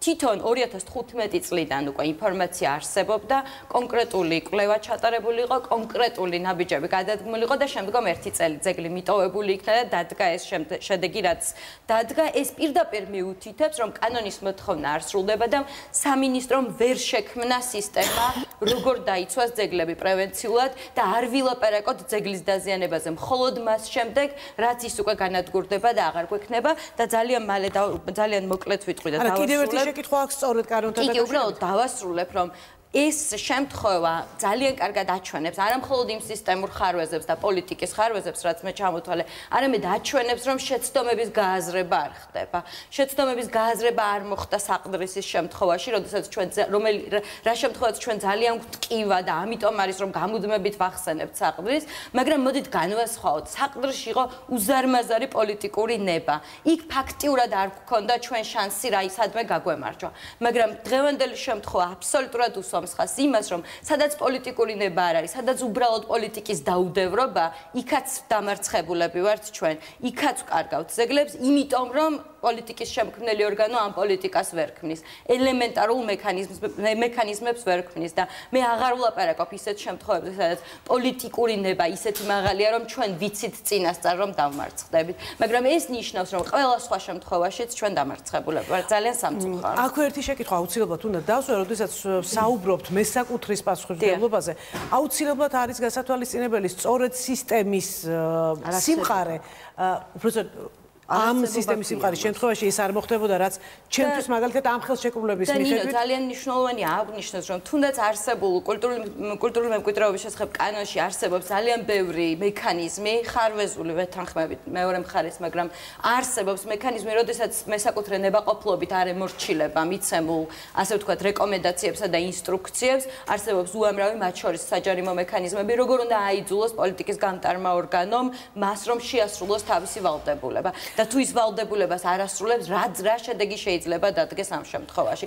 თვითონ 2015 წლიდან უკვე ინფორმაცია არსებობდა, კონკრეტული კვლევა ჩატარებული იყო, კონკრეტული ნაბიჯები გადადგმული იყო და შემდგომ ერთი წელი ძეგლი მიტოვებული იქნა და დადგა ეს შედეგი, რაც დადგა, ეს პირდაპირ მიუთითებს, რომ კანონის მოთხოვნა არ სრულდება და სამინისტრომ ვერ შექმნა სისტემა, როგორ დაიცვას ძეგლები პრევენციულად და არ ვილაპარაკოთ ძეგლის დაზიანებაზე მხოლოდ მას შემდეგ, რაც ის უკვე განადგურდება და აღარ გვექნება და ძალიან მალე ძალიან მოკლედ ვიტყვი და დავასრულებ. კითხვა აქვს სწორედ კანონთან დაკავშირებით. კი, უბრალოდ დავასრულებ, რომ ეს შემთხვევა ძალიან კარგად აჩვენებს არა მხოლოდ იმ სისტემურ ხარვეზებს და პოლიტიკის ხარვეზებს, რაც მე ჩამოთვალე, არამედ აჩვენებს, რომ შეცდომების გააზრება არ ხდება. შეცდომების გააზრება არ მოხდა საყდრისის შემთხვევაში, როდესაც ჩვენ რა შემთხვევაში ჩვენ ძალიან გვტკივა და ამიტომ არის რომ გამუდმებით ვახსენებთ საყდრის, მაგრამ მოდით განვასხვაოთ. საყდრში იყო უზარმაზარი პოლიტიკური ნება. იქ ფაქტიურად არ გქონდა ჩვენ შანსი რა ისადმე გაგვემარჯვა. მაგრამ დღევანდელი შემთხვევა აბსოლუტურად უსვამს ხაზს იმას, რომ სადაც პოლიტიკური ნება არ არის, სადაც უბრალოდ პოლიტიკის დაუდევრობა, იქაც დამარცხებულები ვართ ჩვენ, იქაც ვკარგავთ ძეგლებს, იმიტომ რომ პოლიტიკის შემქმნელი ორგანო ამ პოლიტიკას ვერ ქმნის. ელემენტარულ მექანიზმებს ვერ ქმნის და მე აღარ ვლაპარაკობ ისეთ შემთხვევებში, სადაც პოლიტიკური ნება ისეთი მაღალია, რომ ჩვენ ვიცით წინასწარ რომ დავმარცხდებით. მაგრამ ეს ნიშნავს, რომ ყველა სხვა შემთხვევაშიც ჩვენ დამარცხებულები ვართ. ძალიან სამწუხაროდ. აქ ერთი შეკითხვა აუცილებლად უნდა დავსვე, როდესაც საუბრობთ მესაკუთრის პასუხისმგებლობაზე, აუცილებლად არის გასათვალისწინებელი სწორედ სისტემის სიმყარე, უბრალოდ ამ სისტემის სიმყარის შემთხვევაში ეს არ მოხდებოდა, რაც ჩემთვის მაგალითად ამ ხელშეკრულების მიხედვით ძალიან მნიშვნელოვანია აღნიშნოს, რომ თუნდაც არსებულ კულტურული მემკვიდრეობის შესახებ კანონში არსებობს ძალიან ბევრი მექანიზმი, ხარვეზული ვეთანხმებით მეორე მხარეს, მაგრამ არსებობს მექანიზმი, როდესაც მესაკუთრე ნებაყოფლობით არ ემორჩილება მიცემულ, ასე ვთქვათ, რეკომენდაციებსა და ინსტრუქციებს, არსებობს უამრავი მათ შორის საჯარიმო მექანიზმები, როგორ უნდა აიძულოს პოლიტიკის გამტარმა ორგანომ მას, რომ შეასრულოს თავისი ვალდებულება. და თუ ის ვალდებულებას არ ასრულებს, რა შედეგი შეიძლება დადგეს ამ შემთხვევაში.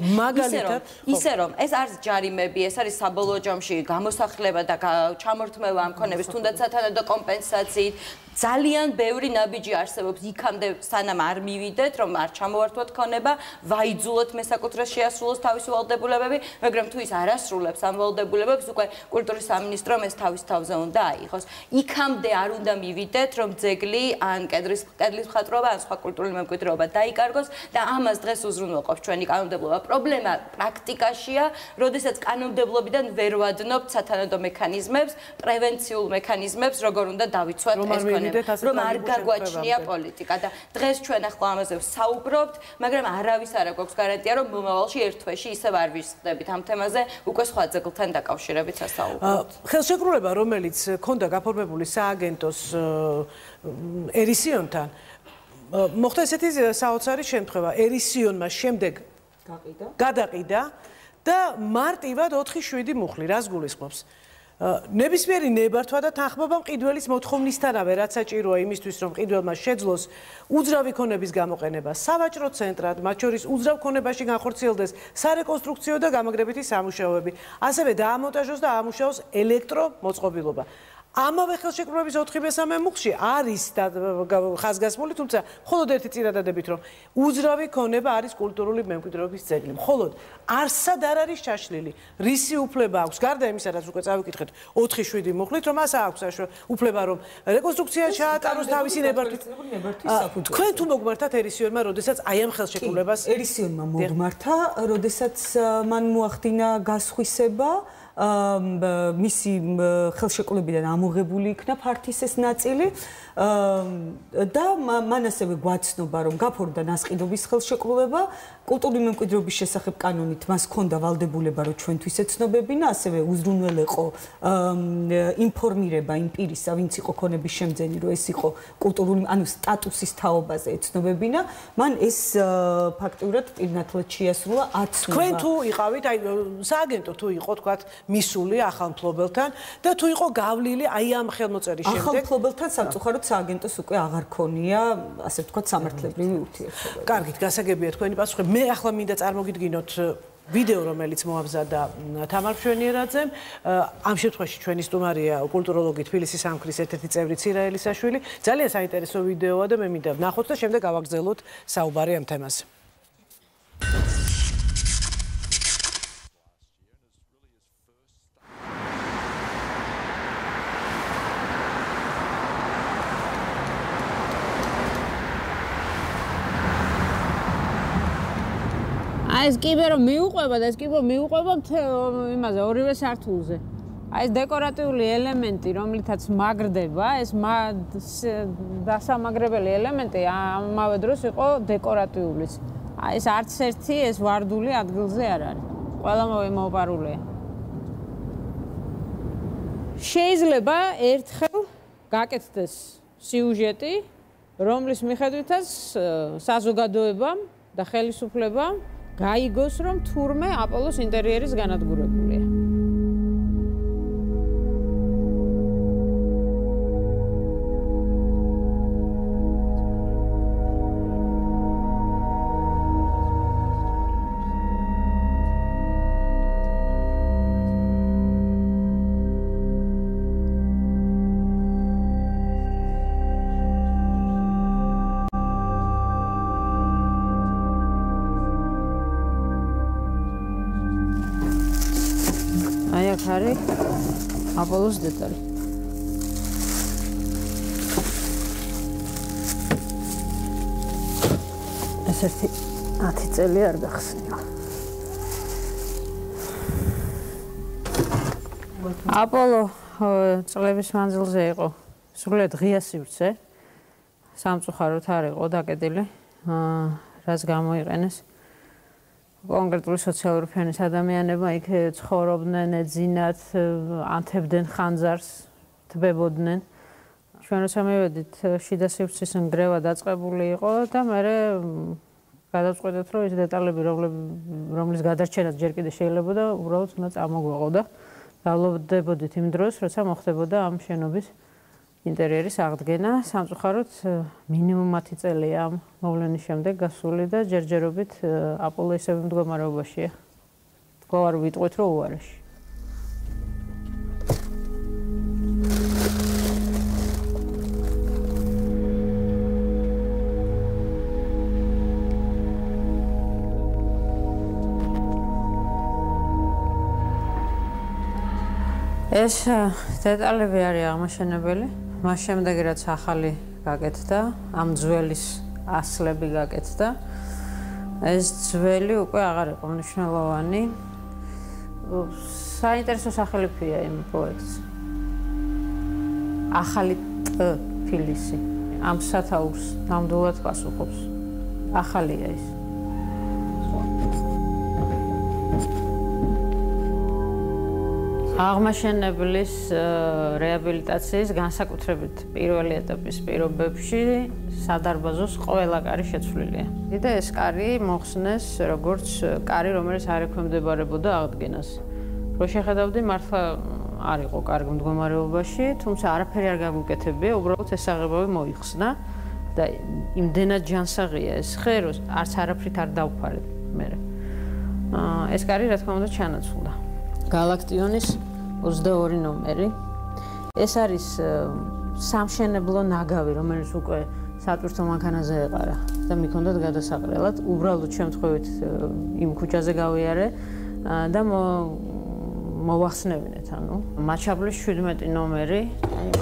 ისე რომ ეს არის ჯარიმები, ეს არის საბოლოო ჯამში გამოსახლება და ჩამორთმევა ამ ქონების, თუნდაც სათანადო კომპენსაციით. ძალიან ბევრი ნაბიჯი არსებობს იქამდე, სანამ არ მივიდეთ, რომ არ ჩამოვართვათ ქონება, ვაიძულოთ მესაკუთრეს შეასრულოს თავისი ვალდებულებები, მაგრამ თუ ის არ ასრულებს ამ ვალდებულებებს, უკვე კულტურის სამინისტრომ ეს თავის თავზე უნდა აიღოს. იქამდე არ უნდა მივიდეთ, რომ ძეგლი ან კედლის მხატვრობა, ან სხვა კულტურული მემკვიდრეობა დაიკარგოს და ამას დღეს უზრუნველყოფს ჩვენი კანონმდებლობა. პრობლემა პრაქტიკაშია, როდესაც კანონმდებლობიდან ვერ ვადნობთ სათანადო მექანიზმებს, პრევენციულ მექანიზმებს, როგორ უნდა დავიცვათ ეს ქონები. რომ არ გაგვაჩნია პოლიტიკა და დღეს ჩვენ ახლა ამაზე ვსაუბრობთ, მაგრამ არავის არ აქვს გარანტია, რომ მომავალში ერთ თვეში ისევ არ ვისხდებით ამ თემაზე, უკვე სხვა ძეგლთან დაკავშირებით სასაუბრობთ. ხელშეკრულება, რომელიც ქონდა გაფორმებული სააგენტოს ერისიონთან, მოხდა ესეთი საოცარი შემთხვევა. ერისიონმა შემდეგ გადაყიდა და მარტივად 4-7 მუხლი, რას გულისხმობს? ნებისმიერი ნებართვა და თანხმობა მყიდველის მოთხოვნისთანავე, რაც საჭიროა იმისთვის, რომ მყიდველმა შეძლოს უძრავი ქონების გამოყენება სავაჭრო ცენტრად, მათ შორის უძრავ ქონებაში განხორციელდეს სარეკონსტრუქციო და გამაგრებითი სამუშაოები, ასევე დაამონტაჟოს და აამუშაოს ელექტრომოწყობილობა. ამავე ხელშეკრულების 4-3 მუხლში არის ხაზგასმული, თუმცა მხოლოდ ერთი წინადადებით, რომ უძრავი ქონება არის კულტურული მემკვიდრეობის ძეგლი. მხოლოდ არსად არ არის ჩაშლილი. რისი უფლება აქვს, გარდა იმისა, რაც უკვე წავიკითხეთ 4-7 მუხლით, რომ მას აქვს უფლება, რომ რეკონსტრუქცია ჩაატაროს თავისი ნებართვით. თქვენ თუ მოგმართათ ერისიონმა, როდესაც აი ამ ხელშეკრულებას ერისიონმა მოგმართა, როდესაც მან მოახდინა გასხვისება მისი ხელშეკრულებიდან ამოღებული იქნა ფართის ეს ნაწილი და მან ასევე გვაცნობა, რომ გაფორმდა ნასყიდობის ხელშეკრულება კულტურული მემკვიდრეობის შესახებ კანონით მას ჰქონდა ვალდებულება, რომ ჩვენთვის ეცნობებინა, ასევე უზრუნველეყო ინფორმირება იმ პირისა, ვინც იყო ქონების შემძენი, რომ ეს იყო კულტურული, ანუ სტატუსის თაობაზე ეცნობებინა, მან ეს ფაქტიურად პირნათლად შეასრულა აცნობა. თქვენ თუ იყავით, აი სააგენტო თუ იყო, თქვათ, მისული ახალ მფლობელთან და თუ იყო გავლილი აი ამ ხელმოწერის შემდეგ. ახალ მფლობელთან სამწუხაროდ სააგენტოს უკვე აღარ ქონია, ასე ვთქვათ, სამართლებრივი ურთიერთობა. კარგით, გასაგებია თქვენი პასუხი. მე ახლა მინდა წარმოგიდგინოთ ვიდეო, რომელიც მოამზადა თამარ მშვენიერაძემ. ამ შემთხვევაში ჩვენი სტუმარია კულტუროლოგი თბილისის სამქრის ერთ-ერთი წევრი ცირაელისაშვილი. ძალიან საინტერესო ვიდეოა და მე მინდა ვნახოთ და შემდეგ გავაგრძელოთ საუბარი ამ თემაზე. ეს კიბე რომ მიუყვება და ეს კიბე მიუყვება იმაზე ორივე სართულზე. აი ეს დეკორატიული ელემენტი, რომლითაც მაგრდება, ეს დასამაგრებელი ელემენტი ამავე დროს იყო დეკორატიულიც. აი ეს არც ერთი ეს ვარდული ადგილზე არ არის. ყველა მოპარულია. შეიძლება ერთხელ გაკეთდეს სიუჟეტი, რომლის მიხედვითაც საზოგადოებამ და ხელისუფლებამ გაიგოს, რომ თურმე აპოლოს ინტერიერის განადგურებულია. არის აპოლოს დეტალი. ეს ერთი 10 წელი არ გახსნილა. აპოლო წლების მანძილზე იყო სრულიად ღია სივრცე. სამწუხაროდ არ იყო დაკეტილი, რაც გამოიყენეს. კონკრეტული სოციალური ფენის ადამიანებმა იქ ცხოვრობდნენ, ეძინათ, ანთებდნენ ხანძარს, თბებოდნენ. ჩვენ როცა მივედით, შიდა სივრცის ნგრევა დაწყებული იყო და მე გადავწყვეტეთ, რომ ეს დეტალები, რომლის გადარჩენაც ჯერ კიდე შეიძლება და უბრალოდ უნდა წამოგვეყო და ავლობდებოდით იმ დროს, როცა მოხდებოდა ამ შენობის ინტერიერის აღდგენა. სამწუხაროდ მინიმუმ 10 წელია ამ მოვლენის შემდეგ გასული და ჯერჯერობით აპოლო ისევ მდგომარეობაშია. თქვა არ ვიტყვით, რომ უარეში. ეს დეტალები არის აღმაშენებელი. მას შემდეგ რაც ახალი გაკეთდა, ამ ძველის ასლები გაკეთდა. ეს ძველი უკვე აღარ იყო მნიშვნელოვანი. საინტერესო სახელებია იმ პროექტს. ახალი თბილისი. ამ სათაურს ნამდვილად პასუხობს. ახალია ის. აღმაშენებლის რეაბილიტაციის განსაკუთრებით პირველი ეტაპის პირობებში სადარბაზოს ყველა კარი შეცვლილია. და ეს კარი მოხსნეს როგორც კარი, რომელიც არ ექვემდებარებოდა აღდგენას. რო შეხედავდი, მართლა არ იყო კარგ მდგომარეობაში, თუმცა არაფერი არ გაგვიკეთებია, უბრალოდ ეს აღებავი მოიხსნა და იმდენად ჯანსაღია ეს ხე, რომ არც არაფრით არ დავფარებ მე. ეს კარი რა თქმა უნდა ჩანაცვლა. გალაქტიონის 22 ნომერი. ეს არის სამშენებლო ნაგავი, რომელიც უკვე სატვირთო მანქანაზე ეყარა და მიქონდათ გადასაყრელად. უბრალოდ შემთხვევით იმ ქუჩაზე გავიარე და მოვახსნევინეთ, ანუ მაჩაბლის 17 ნომერი,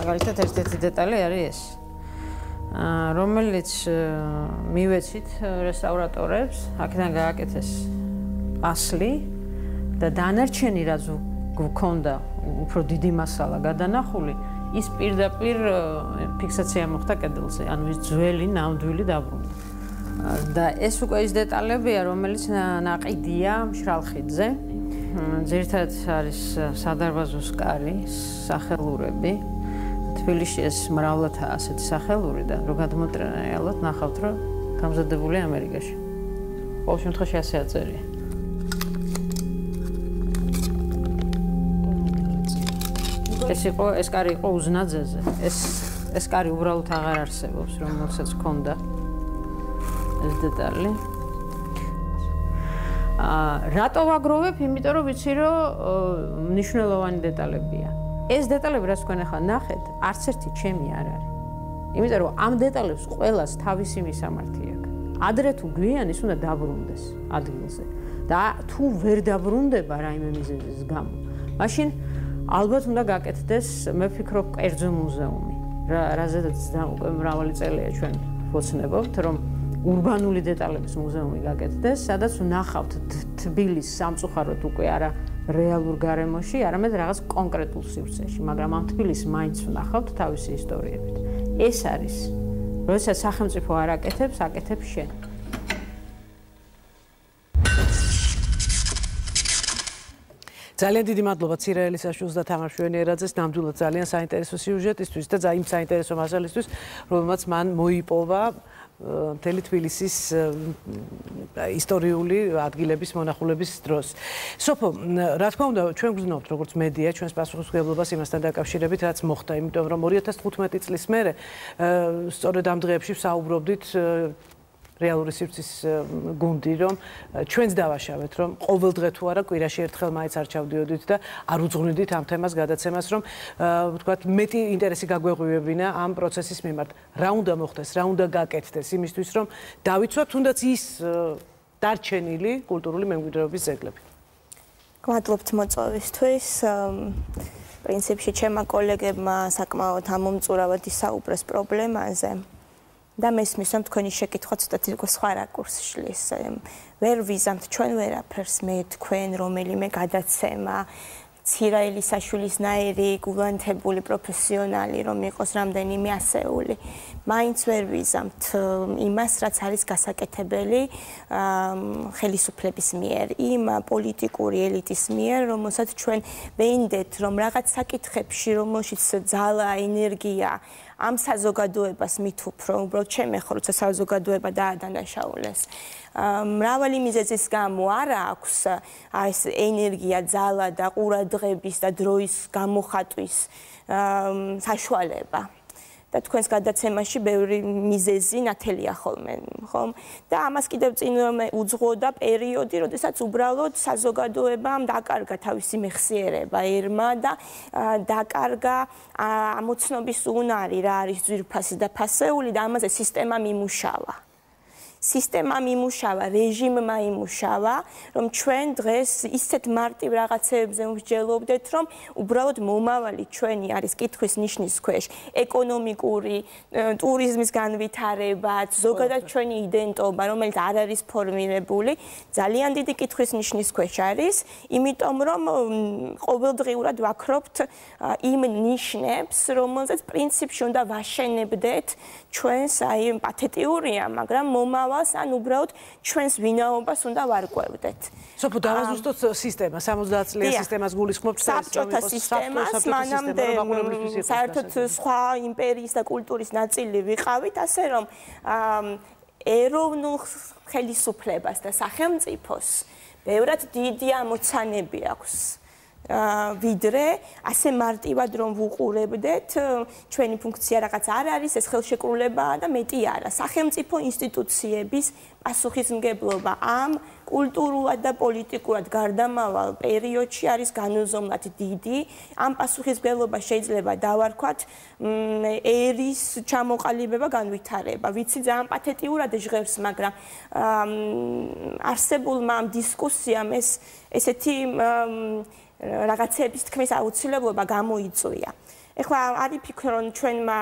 მაგალითად ერთ-ერთი დეტალი არის ეს, რომელიც მივეცით რესტავრატორებს, აქედან გააკეთეს ასლი და დანარჩენი რაც გქონდა უფრო დიდი მასალა გადანახული, ის პირდაპირ ფიქსაცია მოხდა კედელზე, ანუ ის ძველი ნამდვილი დაბრუნდა. და ეს უკვე ის დეტალებია, რომელიც ნაყიდია მშრალ ხიდზე. ძირითადად არის სადარბაზოს კარი, სახელურები. თბილისში ეს მრავლადაა ასეთი სახელური და რო გადმოტრიალოთ ნახავთ, რომ გამზადებული ამერიკაში. ყოველ შემთხვევაში ასე აწერია. ეს კარი იყო უზნაძეზე. ეს კარი უბრალოდ აღარ არსებობს, რომელსაც ჰქონდა ეს დეტალი. რატო ვაგროვებ? იმიტომ რომ ვიცი, რომ მნიშვნელოვანი დეტალებია. ეს დეტალები, რაც თქვენ ახლა ნახეთ, არც ერთი ჩემი არ არის. იმიტომ რომ ამ დეტალებს ყველას თავისი მისამართი აქვს. ადრე თუ გვიან ის უნდა დაბრუნდეს ადგილზე. და თუ ვერ დაბრუნდება რაიმე მიზეზის გამო, მაშინ ალბათ უნდა გაკეთდეს, მე ვფიქრობ, კერძო მუზეუმი. რაზედაც უკვე მრავალი წელია ჩვენ ვოცნებობთ, რომ ურბანული დეტალების მუზეუმი გაკეთდეს, სადაც ვნახავთ თბილის სამწუხაროდ უკვე არა რეალურ გარემოში, არამედ რაღაც კონკრეტულ სივრცეში, მაგრამ ამ თბილის მაინც ვნახავთ თავისი ისტორიებით. ეს არის, როდესაც სახელმწიფო არ აკეთებს, აკეთებს შენ. ძალიან დიდი მადლობა ცირაელის აშვილს და თამარ შვენიერაძეს ნამდვილად ძალიან საინტერესო სიუჟეტისთვის და იმ საინტერესო მასალისთვის, რომელმაც მან მოიპოვა მთელი თბილისის ისტორიული ადგილების მონახულების დროს. სოფო, რა თქმა უნდა, ჩვენ გვზნობთ როგორც მედია, ჩვენს პასუხისმგებლობას იმასთან დაკავშირებით, რაც მოხდა, იმიტომ რომ 2015 წლის მერე სწორედ ამ დღეებში ვსაუბრობდით რეალური სივრცის გუნდი, რომ ჩვენც დავაშავეთ, რომ ყოველ დღე თუ არა კვირაში ერთხელ მაინც არ ჩავდიოდით და არ უძღვნიდით ამ თემას გადაცემას, რომ ვთქვათ, მეტი ინტერესი გაგვეღვივებინა ამ პროცესის მიმართ. რა უნდა მოხდეს, რა უნდა გაკეთდეს იმისთვის, რომ დავიცვათ თუნდაც ის დარჩენილი კულტურული მემკვიდრეობის ძეგლები. გმადლობთ მოწვევისთვის. პრინციპში ჩემმა კოლეგებმა საკმაოდ ამომწურავად ისაუბრეს პრობლემაზე. და მესმის, რომ თქვენი შეკითხვა ცოტათი სხვა რაკურსს შლის. ვერ ვიზამთ ჩვენ ვერაფერს, მე თქვენ რომელიმე გადაცემა, ცირაელის აშვილის ნაირი გულანთებული პროფესიონალი რომ იყოს რამდენიმე ასეული. მაინც ვერ ვიზამთ იმას, რაც არის გასაკეთებელი ხელისუფლების მიერ, იმ პოლიტიკური ელიტის მიერ, რომელსაც ჩვენ ვენდეთ, რომ რაღაც საკითხებში, რომელშიც ძალა, ენერგია ამ საზოგადოებას მით უფრო, უბრალოდ ჩემი ხო, როცა საზოგადოება დაადანაშაულეს. მრავალი მიზეზის გამო არა აქვს ეს ენერგია, ძალა და ყურადღების და დროის გამოხატვის საშუალება. და თქვენს გადაცემაში ბევრი მიზეზი ნათელია ხოლმე, ხომ? და ამას კიდევ წინ უძღვოდა პერიოდი, როდესაც უბრალოდ საზოგადოებამ დაკარგა თავისი მეხსიერება ერმა და დაკარგა ამოცნობის უნარი, რა არის ძვირფასი და ფასეული და ამაზე სისტემა მიმუშავა. სისტემამ იმუშავა, რეჟიმმა იმუშავა, რომ ჩვენ დღეს ისეთ მარტივ რაღაცეებზე ვსჯელობდეთ, რომ უბრალოდ მომავალი ჩვენი არის კითხვის ნიშნის ქვეშ, ეკონომიკური, ტურიზმის განვითარება, ზოგადად ჩვენი იდენტობა, რომელიც არ არის ფორმირებული, ძალიან დიდი კითხვის ნიშნის ქვეშ არის, იმიტომ რომ ყოველდღიურად ვაქრობთ იმ ნიშნებს, რომელზეც პრინციპში უნდა ვაშენებდეთ ჩვენს აი პათეტიურია, მაგრამ მომავალს ან უბრალოდ ჩვენს ვინაობას უნდა ვარკვევდეთ. სოფო დავაზუსტოთ სისტემა, 70 წლიან სისტემას გულისხმობთ საბჭოთა სისტემას, მანამდე საერთოდ სხვა იმპერიის და კულტურის ნაწილი ვიყავით, ასე რომ ეროვნულ ხელისუფლებას და სახელმწიფოს ბევრად დიდი ამოცანები აქვს. ვიდრე ასე მარტივად რომ ვუყურებდეთ, ჩვენი ფუნქცია რაღაც არ არის, ეს ხელშეკრულებაა და მეტი არა. სახელმწიფო ინსტიტუციების პასუხისმგებლობა ამ კულტურულად და პოლიტიკურად გარდამავალ პერიოდში არის განუზომლად დიდი. ამ პასუხისმგებლობას შეიძლება დავარქვათ ერის ჩამოყალიბება, განვითარება. ვიცი ძალიან პათეტიურად ჟღერს, მაგრამ არსებულმა ამ დისკუსიამ ესეთი რაღაცების თქმის აუცილებლობა გამოიწვია. ეხლა არის ფიქრო, რომ ჩვენმა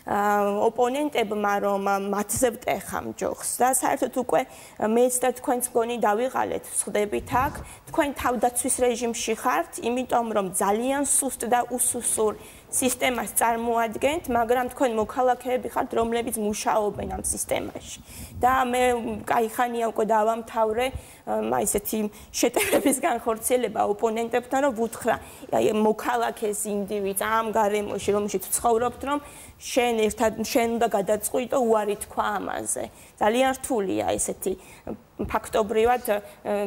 ოპონენტებმა რომ მათზე ვტეხამ ჯოხს და საერთოდ უკვე მეც და თქვენც მგონი დავიღალეთ, ვსხდებით აქ, თქვენ თავდაცვის რეჟიმში ხართ, იმიტომ რომ ძალიან სუსტ და უსუსურ სისტემას წარმოადგენთ, მაგრამ თქვენ მოქალაქეები ხართ, რომლებიც მუშაობენ ამ სისტემაში. და მე კაიხანია უკვე დავამთავრე ესეთი შეტევების განხორციელება ოპონენტებთან, რომ ვუთხრა, მოქალაქეს ინდივიდს ამ გარემოში, რომელშიც ვცხოვრობთ, რომ შენ უნდა გადაწყვიტო უარი თქვა ამაზე. ძალიან რთულია ესეთი ფაქტობრივად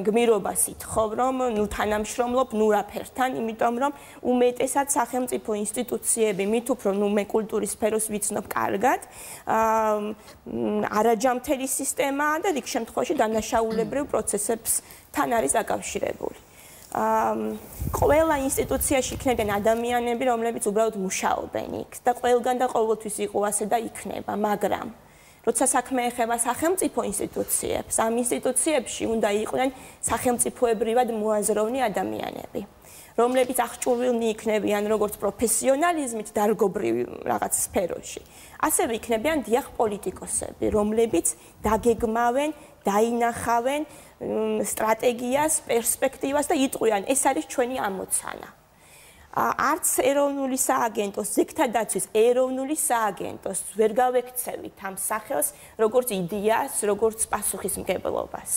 გმირობა სითხოვ, რომ თანამშრომლობ ნურაფერთან, იმიტომ რომ უმეტესად სახელმწიფო ინსტიტუციები მით უფრო მე კულტურის სფეროს ვიცნობ კარგად, არაჯამთელი სისტემაა და რიგ შემთხვევაში დანაშაულებრივ პროცესებთან არის დაკავშირებული. ყველა ინსტიტუციაში იქნებიან ადამიანები, რომლებიც უბრალოდ მუშაობენ იქ და ყველგან და ყოველთვის იყო ასე და იქნება, მაგრამ როცა საქმე ეხება სახელმწიფო ინსტიტუციებს, ამ ინსტიტუციებში უნდა იყვნენ სახელმწიფოებრივად მოაზროვნე ადამიანები, რომლებიც აღჭურვილნი იქნებიან როგორც პროფესიონალიზმით დარგობრივ რაღაც სფეროში, ასევე იქნებიან დიახ პოლიტიკოსები, რომლებიც დაგეგმავენ, დაინახავენ სტრატეგიას, პერსპექტივას და იტყვიან, ეს არის ჩვენი ამოცანა. არც ეროვნული სააგენტოს, ზეგთა დაცვის ეროვნული სააგენტოს ვერ გავექცევით ამ სახელს, როგორც იდეას, როგორც პასუხისმგებლობას.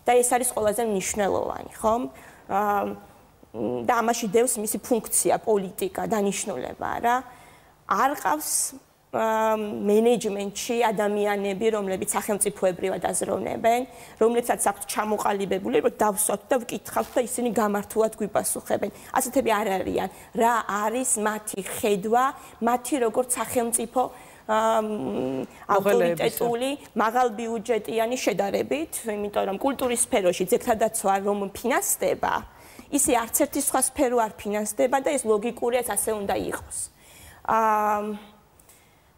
და ეს არის ყველაზე მნიშვნელოვანი, ხომ? და ამაში დევს მისი ფუნქცია, პოლიტიკა, დანიშნულება, რა. არ ყავს მენეჯმენტში ადამიანები, რომლებიც სახელმწიფოებრივად აზროვნებენ, რომლებსაც აქვთ ჩამოყალიბებული, რომ დავსვათ და ვკითხავთ და ისინი გამართულად გვიპასუხებენ. ასეთები არ არიან. რა არის მათი ხედვა, მათი როგორც სახელმწიფო ავტორიტეტული, მაღალბიუჯეტიანი შედარებით, იმიტომ რომ კულტურის სფეროში ზეგთა დაცვა რომ ფინანსდება, ისე არც ერთი სხვა სფერო არ ფინანსდება და ეს ლოგიკურიაც ასე უნდა იყოს.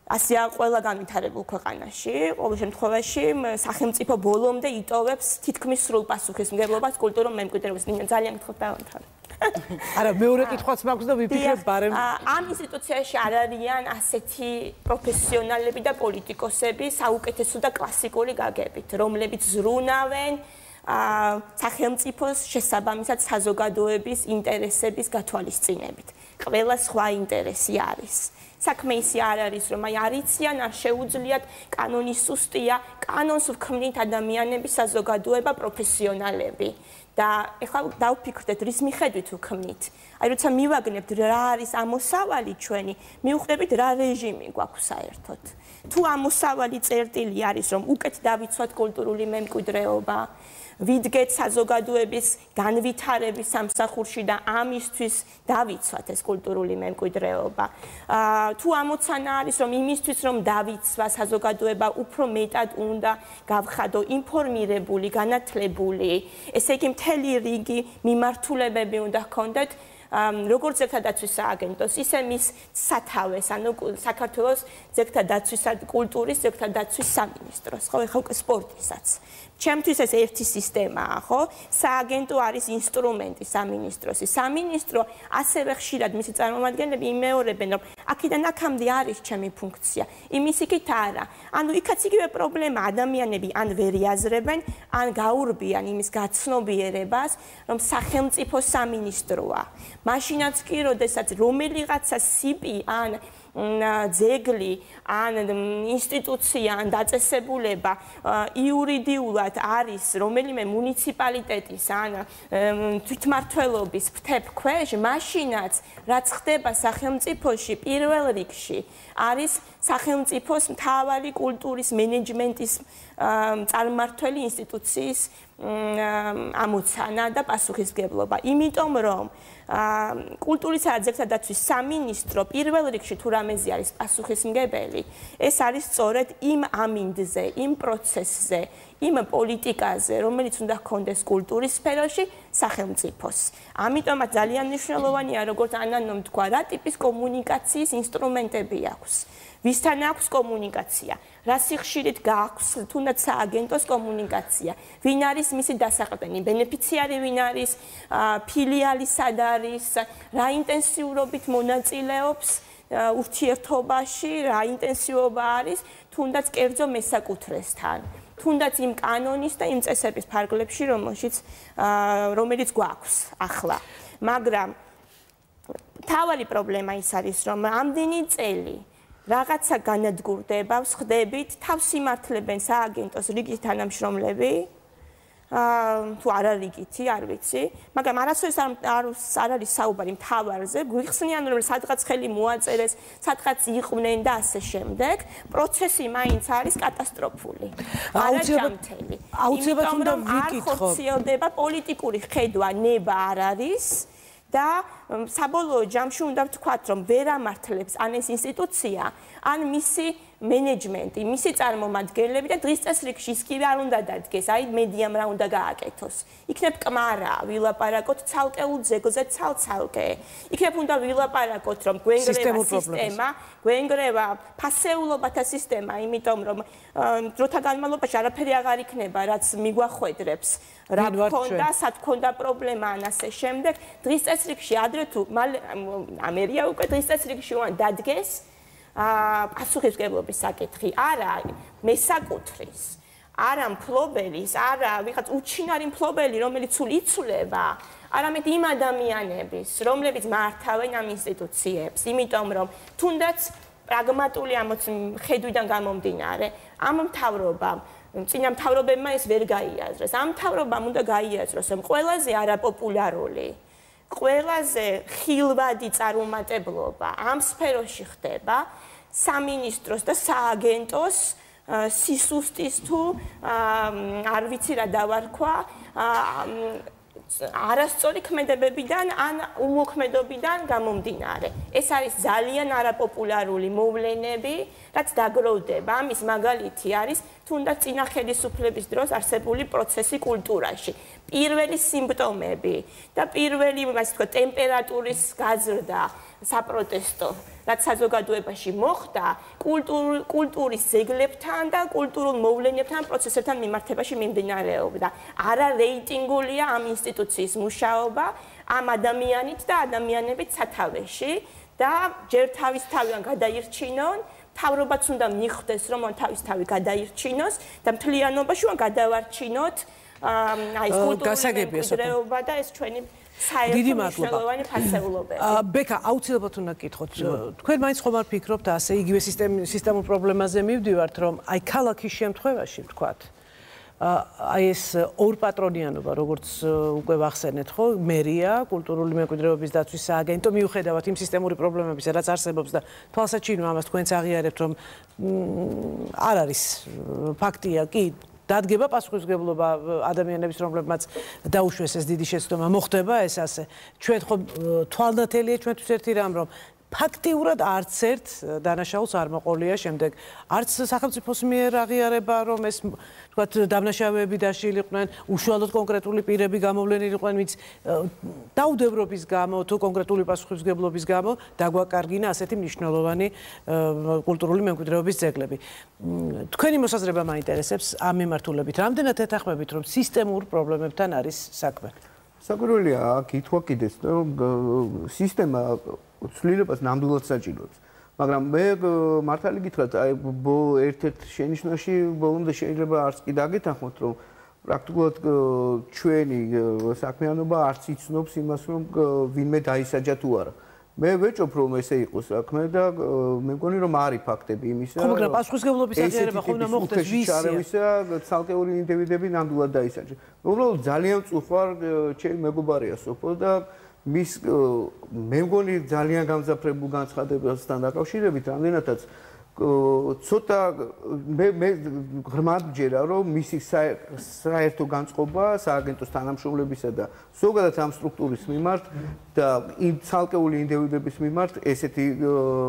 ასეა ყველა განვითარებულ ქვეყანაში, ყოველ შემთხვევაში სახელმწიფო ბოლომდე იტოვებს თითქმის სრულ პასუხისმგებლობას კულტურულ მემკვიდრეობის. ძალიან გთხოვთ დავამთავრე. არა, მეორე კითხვაც მაქვს და ვიფიქრებ ბარემ. ამ ინსტიტუციაში არ არიან ასეთი პროფესიონალები და პოლიტიკოსები საუკეთესო და კლასიკური გაგებით, რომლებიც ზრუნავენ სახელმწიფოს შესაბამისად საზოგადოების ინტერესების გათვალისწინებით. ყველა სხვა ინტერესი არის. საქმე ისე არ არის, რომ აი არიციან, არ შეუძლიათ, კანონი სუსტია, კანონს ვქმნით ადამიანები, საზოგადოება, პროფესიონალები. და ეხლა დავფიქრდეთ, რის მიხედვით ვქმნით. აი როცა მივაგნებთ რა არის ამოსავალი ჩვენი, მივხვდებით რა რეჟიმი გვაქვს საერთოდ. თუ ამოსავალი წერტილი არის, რომ უკეთ დავიცვათ კულტურული მემკვიდრეობა, ვიდგეთ საზოგადოების განვითარების სამსახურში და ამისთვის დავიცვათ ეს კულტურული მემკვიდრეობა. თუ ამოცანა არის, რომ იმისთვის, რომ დავიცვა საზოგადოება უფრო მეტად უნდა გავხადო ინფორმირებული, განათლებული, ესე იგი მთელი რიგი მიმართულებები უნდა ჰქონდეთ, როგორც ზეგთა დაცვის სააგენტოს, ისე მის სათავეს, ანუ საქართველოს ზეგთა დაცვისა და კულტურის ზეგთა დაცვის სამინისტროს, ხო, ეხლა უკვე სპორტისაც. ჩემთვის ეს ერთი სისტემაა, ხო? სააგენტო არის ინსტრუმენტი სამინისტროსი. სამინისტრო ასევე ხშირად მისი წარმომადგენლები იმეორებენ, რომ აქედან აქამდე არის ჩემი ფუნქცია. იმის იქით არა. ანუ იქაც იგივე პრობლემა, ადამიანები ან ვერ იაზრებენ, ან გაურბიან იმის გაცნობიერებას, რომ სახელმწიფო სამინისტროა. მაშინაც კი, როდესაც რომელიღაცა სიპი ან ძეგლი ან ინსტიტუცია ან დაწესებულება იურიდიულად არის რომელიმე მუნიციპალიტეტის ან თვითმმართველობის ფრთებს, მაშინაც რაც ხდება სახელმწიფოში პირველ რიგში არის სახელმწიფოს მთავარი კულტურის მენეჯმენტის წარმმართველი ინსტიტუციის ამოცანა და პასუხისმგებლობა. იმიტომ რომ კულტურისა და ზეგთა დაცვის სამინისტრო პირველ რიგში თუ რამეზე არის პასუხისმგებელი, ეს არის სწორედ იმ ამინდზე, იმ პროცესზე, იმ პოლიტიკაზე, რომელიც უნდა ჰქონდეს კულტურის სფეროში სახელმწიფოს. ამიტომაც ძალიან მნიშვნელოვანია, როგორც ანანომ თქვა, რა ტიპის კომუნიკაციის ინსტრუმენტები აქვს. ვისთან აქვს კომუნიკაცია, რა სიხშირით გააქვს თუნდაც სააგენტოს კომუნიკაცია, ვინ არის მისი დასაყრდენი, ბენეფიციარი ვინ არის, ფილიალი სად არის, რა ინტენსიურობით მონაწილეობს ურთიერთობაში, რა ინტენსივობა არის თუნდაც კერძო მესაკუთრესთან, თუნდაც იმ კანონის და იმ წესების ფარგლებში, რომელიც გვაქვს ახლა. მაგრამ თავარი პრობლემა ის არის, რომ ამდენი წელი რაღაცა განადგურდება, ვსხდებით, თავს იმართლებენ სააგენტოს რიგით თანამშრომლები, თუ არა რიგითი, არ ვიცი, მაგრამ არასოდეს არ არის საუბარი მთავარზე, გვიხსნიან, რომ სადღაც ხელი მოაწერეს, სადღაც იყვნენ და ასე შემდეგ, პროცესი მაინც არის კატასტროფული. არაჯამთელი. აუცილებლად უნდა ვიკითხო. არ ხორციელდება პოლიტიკური ხედვა, ნება არ არის. და საბოლოო ჯამში უნდა ვთქვათ, რომ ვერ ამართლებს ან ეს ინსტიტუცია, ან მისი მენეჯმენტი, მისი წარმომადგენლები და დღის წესრიგში ის კი არ უნდა დადგეს, აი მედიამ რა უნდა გააკეთოს. იქნებ კმარა, ვილაპარაკოთ ცალკეულ ძეგლზე ცალ-ცალკე. იქნებ უნდა ვილაპარაკოთ, რომ გვენგრევა სისტემა, გვენგრევა ფასეულობათა სისტემა, იმიტომ რომ დროთა განმავლობაში არაფერი აღარ იქნება, რაც მიგვახვედრებს. რა გქონდა, სად გქონდა პრობლემა ან ასე შემდეგ. დღის წესრიგში ადრე თუ ამერია უკვე დღის წესრიგში დადგეს პასუხისმგებლობის საკითხი, არა მესაკუთრის, არა მფლობელის, არა ვიღაც უჩინარი მფლობელი, რომელიც სულ იცვლება, არამედ იმ ადამიანების, რომლებიც მართავენ ამ ინსტიტუციებს, იმიტომ რომ თუნდაც პრაგმატული ხედვიდან გამომდინარე, ამ მთავრობამ წინა მთავრობებმა ეს ვერ გაიაზრეს. ამ მთავრობამ უნდა გაიაზროს, რომ ყველაზე არაპოპულარული, ყველაზე ხილვადი წარუმატებლობა ამ სფეროში ხდება სამინისტროს და სააგენტოს სისუსტის თუ არ ვიცი რა დავარქვა არასწორი ქმედებებიდან ან უმოქმედობიდან გამომდინარე. ეს არის ძალიან არაპოპულარული მოვლენები, რაც დაგროვდება. ამის მაგალითი არის თუნდაც წინა ხელისუფლების დროს არსებული პროცესი კულტურაში. პირველი სიმპტომები და პირველი, ასე ვთქვათ, ტემპერატურის გაზრდა საპროტესტო, რაც საზოგადოებაში მოხდა, კულტურის ზეგლებთან და კულტურულ მოვლენებთან პროცესებთან მიმართებაში მიმდინარეობდა. არა რეიტინგულია ამ ინსტიტუციის მუშაობა, ამ ადამიანით და ადამიანებით სათავეში და ჯერ თავისთავად გადაირჩინონ, მთავრობაც უნდა მიხვდეს, რომ თავისთავად გადაირჩინოს და მთლიანობაში გადავარჩინოთ აი კულტურული მემკვიდრეობა და ეს ჩვენი დიდი მადლობა. ბექა, აუცილებლად უნდა გკითხოთ. თქვენ მაინც ხომ არ ფიქრობთ ასე იგივე სისტემურ პრობლემაზე მივდივართ, რომ აი ქალაქის შემთხვევაში ვთქვათ, აი ეს ორპატრონიანობა, როგორც უკვე ვახსენეთ, ხო, მერია, კულტურული მემკვიდრეობის დაცვის სააგენტო, მიუხედავად იმ სისტემური პრობლემებისა, რაც არსებობს და თვალსაჩინო ამას თქვენც აღიარებთ, რომ არ არის ფაქტია, კი დადგება პასუხისმგებლობა ადამიანების, რომლებმაც დაუშვეს ეს დიდი შეცდომა, მოხდება ეს ასე. ჩვენ ხო თვალნათელია ჩვენთვის ერთი რამ, რომ ფაქტიურად არც ერთ დანაშაულს არ მოყოლია შემდეგ. არც სახელმწიფოს მიერ აღიარება, რომ ეს თქვათ დამნაშავეები დაშლილიყვნენ, უშუალოდ კონკრეტული პირები გამოვლენილიყვნენ, ვინც დაუდევრობის გამო თუ კონკრეტული პასუხისმგებლობის გამო დაგვაკარგინა ასეთი მნიშვნელოვანი კულტურული მემკვიდრეობის ძეგლები. თქვენი მოსაზრება მაინტერესებს ამ მიმართულებით. რამდენად ეთანხმებით, რომ სისტემურ პრობლემებთან არის საქმე? საკვირველია კითხვა კიდეც, რომ სისტემა ცვლილებას ნამდვილად საჭიროებს. მაგრამ მე მართალი გითხრათ, აი ერთ-ერთ შენიშვნაში ბოლომდე შეიძლება არც კი დაგეთანხმოთ, რომ პრაქტიკულად ჩვენი საქმიანობა არც იცნობს იმას, რომ ვინმე დაისაჯა თუ არა. მე ვეჭობ, რომ ესე იყოს საქმე და მე მგონი, რომ არის ფაქტები იმისა, რომ მაგრამ პასუხისმგებლობის აღიარება ხომ უნდა მოხდეს ვისია, ცალკეული ინდივიდები ნამდვილად დაისაჯა. უბრალოდ ძალიან წუხარ ჩემი მეგობარია სოფო და მის მე მგონი ძალიან გამძაფრებულ განცხადებასთან დაკავშირებით, რამდენადაც ცოტა მე ღრმად ვჯერა, რომ მისი საერთო განწყობა სააგენტოს თანამშრომლებისა და ზოგადად ამ სტრუქტურის მიმართ და იმ ცალკეული ინდივიდების მიმართ ესეთი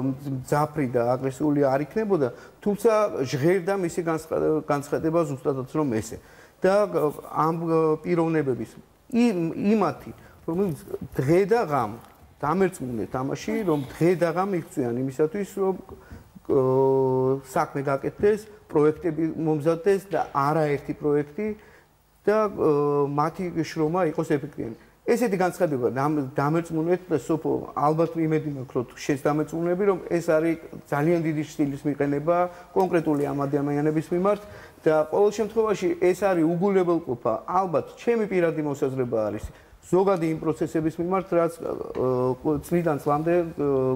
მძაფრი და აგრესიული არ იქნებოდა, თუმცა ჟღერდა მისი განცხადება ზუსტადაც რომ ესე. და ამ პიროვნებების იმათი რომელიც დღე და ღამ დამერწმუნე თამაში, რომ დღე და ღამ იღწვიან იმისათვის, რომ საქმე გაკეთდეს, პროექტები მომზადდეს და არაერთი პროექტი და მათი შრომა იყოს ეფექტიანი. ესეთი განცხადება დამერწმუნეთ და სოფო ალბათ იმედი მაქვს, რომ შენს დამერწმუნები, რომ ეს არის ძალიან დიდი სტილის მიყენება კონკრეტული ამ ადამიანების მიმართ და ყოველ შემთხვევაში ეს არის უგულებელყოფა. ალბათ ჩემი პირადი მოსაზრება არის ზოგადი იმ პროცესების მიმართ, რაც წლიდან წლამდე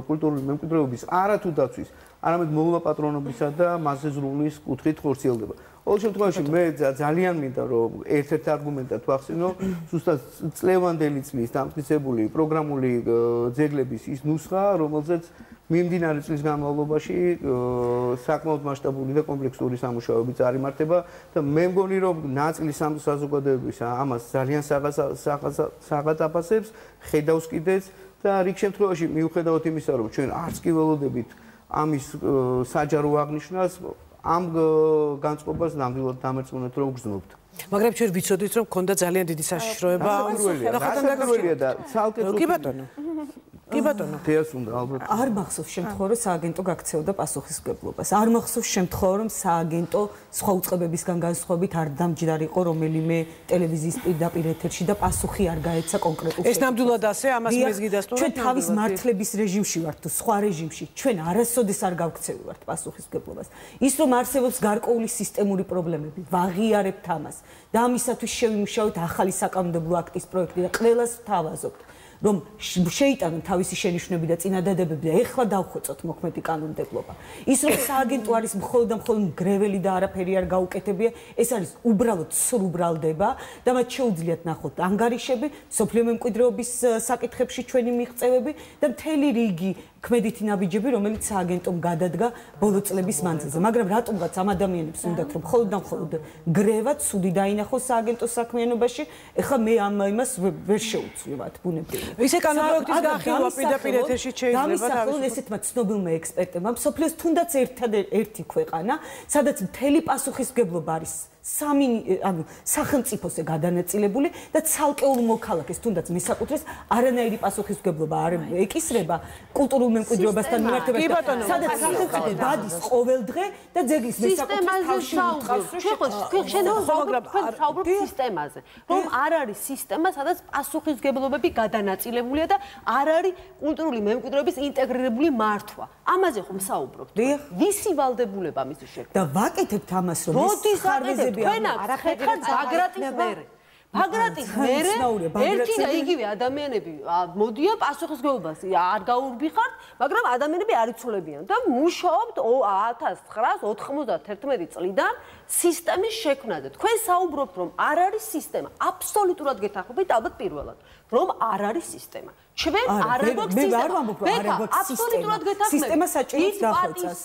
კულტურული მემკვიდრეობის არათუ დაცვის, არამედ მოვლა პატრონობისა და მასზე ზრუნვის კუთხით ხორციელდება. ყოველ შემთხვევაში მე ძალიან მინდა რომ ერთ-ერთ არგუმენტად ვახსენო, ზუსტად წლევანდელი წლის დამტკიცებული პროგრამული ძეგლების ის ნუსხა, რომელზეც მიმდინარე წლის განმავლობაში საკმაოდ მასშტაბური და კომპლექსური სამუშაოები წარიმართება და მე მგონი რომ ნაწილი საზოგადოების ამას ძალიან საღატაფასებს, ხედავს კიდეც და რიგ შემთხვევაში მიუხედავად იმისა რომ ჩვენ არც კი ველოდებით ამის საჯარო აღნიშვნას ამ განწყობას ნამდვილად დამერწმუნეთ რომ გრძნობთ. მაგრამ ჩვენ ვიცოდით რომ ქონდა ძალიან დიდი საშიშროება და ცალკე კი ბატონო. კი ბატონო. თეას უნდა ალბათ. არ მახსოვს შემთხვევა რომ სააგენტო გაქცეოდა პასუხისმგებლობას. არ მახსოვს შემთხვევა რომ სააგენტო სხვა უწყებებისგან განსხვავებით არ დამჯდარიყო რომელიმე ტელევიზიის პირდაპირ ეთერში და პასუხი არ გაეცა კონკრეტულ ეს ნამდვილად ასე ამას მეზგიდასტურებთ. ჩვენ თავის მართლების რეჟიმში ვართ თუ სხვა რეჟიმში ჩვენ არასოდეს არ გავქცევართ პასუხისმგებლობას. ის რომ არსებობს გარკვეული სისტემური პრობლემები, ვაღიარებთ ამას და ამისათვის შევიმუშავეთ ახალი საკანონმდებლო აქტის პროექტი და ყველას ვთავაზობთ. რომ შეიტანონ თავისი შენიშვნები და წინადადებები და ეხლა დავხვეწოთ მოქმედი კანონმდებლობა. ის რომ სააგენტო არის მხოლოდ და მხოლოდ მგრეველი და არაფერი არ გაუკეთებია, ეს არის უბრალოდ სრულბრალდება და მათ შეუძლიათ ნახოთ ანგარიშები, სოფლიო მემკვიდრეობის საკითხებში ჩვენი მიღწევები და მთელი რიგი ქმედითი ნაბიჯები, რომელიც სააგენტომ გადადგა ბოლო წლების მანძილზე. მაგრამ რატომღაც ამ ადამიანებს უნდათ რომ მხოლოდ და მხოლოდ გრევა, ცუდი დაინახოს სააგენტოს საქმიანობაში, ეხლა მე ამ იმას ვერ შეუცვლივად ბუნებრივია. ისე კანონპროექტის განხილვა პირდაპირ ეთერში შეიძლება თავისუფლად ესეთმა ცნობილმა ექსპერტებმა სოფლიოს თუნდაც ერთი ქვეყანა, სადაც მთელი პასუხისმგებლობა არის სახელმწიფოზე გადანაწილებული და ცალკეულ მოქალაქეს თუნდაც მისაკუთრეს არანაირი პასუხისმგებლობა არ ეკისრება კულტურულ მემკვიდრეობასთან მიმართებაში. სადაც სახელმწიფო დადის ყოველ დღე და ძეგლის მისაკუთრეს თავში უწყავს. ვთქვათ სისტემაზე, რომ არ არის სისტემა, სადაც პასუხისმგებლობები გადანაწილებულია და არ არის კულტურული მემკვიდრეობის ინტეგრირებული მართვა. ამაზე ხომ საუბრობთ? ვისი ვალდებულება მისი შექმნა? და ვაკეთებთ ამას, რომ ეს ხარვეზები თქვენ ხეთ ბაგრატის მერე. ბაგრატის მერე ერთი და იგივე ადამიანები მოდიან პასუხისმგებლობას არ გაურბიხართ, მაგრამ ადამიანები არ იცოლებიან და მუშაობთ 1991 წლიდან სისტემის შექმნაზე. თქვენ საუბრობთ რომ არ არის სისტემა, აბსოლუტურად გეთანხმებით ალბათ პირველად, რომ არ არის სისტემა. ჩვენ არ გვაქვს სისტემა საჭიროა დახვეწას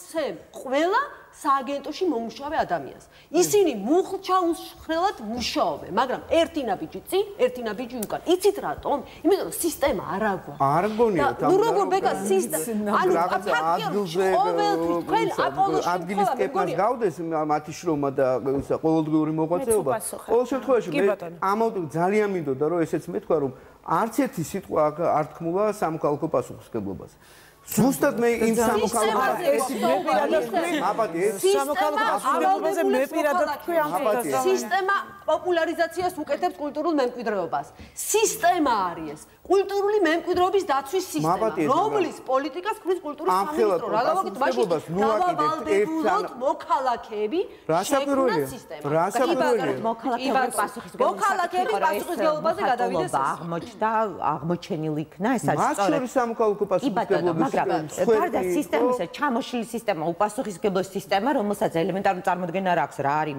ყველა სააგენტოში მომუშავე ადამიანს. ისინი მუხლ ჩაუსხრელად მუშაობენ, მაგრამ ერთი ნაბიჯი წინ, ერთი ნაბიჯი უკან. იცით რატომ? იმიტომ რომ სისტემა არ აგვაქვს. არ გონია და ნუ როგორ ბექა სისტემა, ანუ ადგილის კეპნას გავდეს მათი შრომა და ყოველდღიური მოღვაწეობა. ყოველ შემთხვევაში მე ამავდროულად ძალიან მინდოდა რომ ესეც მეთქვა რომ არც ერთი სიტყვა არ თქმულა სამოქალაქო პასუხისმგებლობაზე. ზუსტად მე იმ სამოქალაქო სისტემა პოპულარიზაციას უკეთებს კულტურულ მემკვიდრეობას. სისტემა არის კულტურული მემკვიდრეობის დაცვის სისტემა, რომლის პოლიტიკას ქმნის კულტურის სამინისტრო. რა გავაკეთეთ მაშინ? დავალდებულოთ მოქალაქეები შექმნათ სისტემა. მოქალაქეების პასუხისმგებლობაზე გადავიდეს. აღმოჩნდა, აღმოჩენილი იქნა, ეს არის სწორედ. მას შორის სამოქალაქო პასუხისმგებლობის გარდა სისტემისა, ჩამოშლილი სისტემა, უპასუხისმგებლობის სისტემა, რომელსაც ელემენტარული წარმოდგენა არ აქვს, რა არის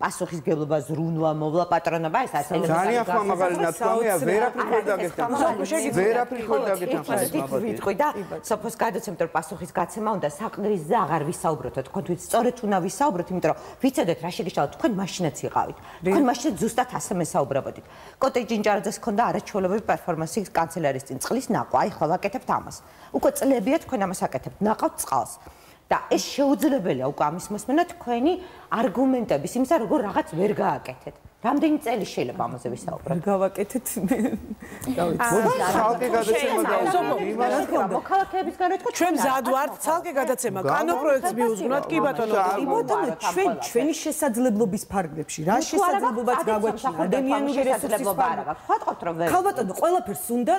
პასუხისმგებლობა, ზრუნვა, მოვლა, პატრონობა, ეს არის ელემენტარული. ძალიან ხმა მაგარი ნათქვამია, ვერაფრით ვერ დაგეხმაროთ. ვერაფრით ვერ დაგეხმაროთ. ვიტყვი და სოფოს გადაცემთ რომ პასუხის გაცემა უნდა საყდრისზე აღარ ვისაუბროთ, თქვენ თვით სწორედ უნდა ვისაუბროთ, იმიტომ რომ ვიცოდეთ რა შეგიშალოთ, თქვენ მაშინაც იყავით. თქვენ მაშინაც ზუსტად ასე მესაუბრებოდით. კოტე ჯინჯარაძეს ჰქონდა არაჩვეულებრივი პერფორმანსი კანცელარის წინ წყლის ნაკვა, აი ხლა ვაკეთებთ ამას. უკვე წლებია თქვენ ამას აკეთებთ, ნაყავთ წყალს. და ეს შეუძლებელია უკვე ამის მოსმენა თქვენი არგუმენტების იმისა, როგორ რაღაც ვერ გააკეთეთ. რამდენი წელი შეიძლება ამაზე ვისაუბროთ? გავაკეთეთ. ცალკე გადაცემა დავუშვათ. მოქალაქეებისგან რა თქვა? ჩვენ მზად ვართ ცალკე გადაცემა. კანო პროექტს მიუძღვნათ კი ბატონო. ჩვენი შესაძლებლობის ფარგლებში რა შესაძლებლობაც გაგვაჩნია ადამიანური რესურსის ფარგლებში. ხატყობთ რომ ვერ. ხალბატონო, ყველაფერს უნდა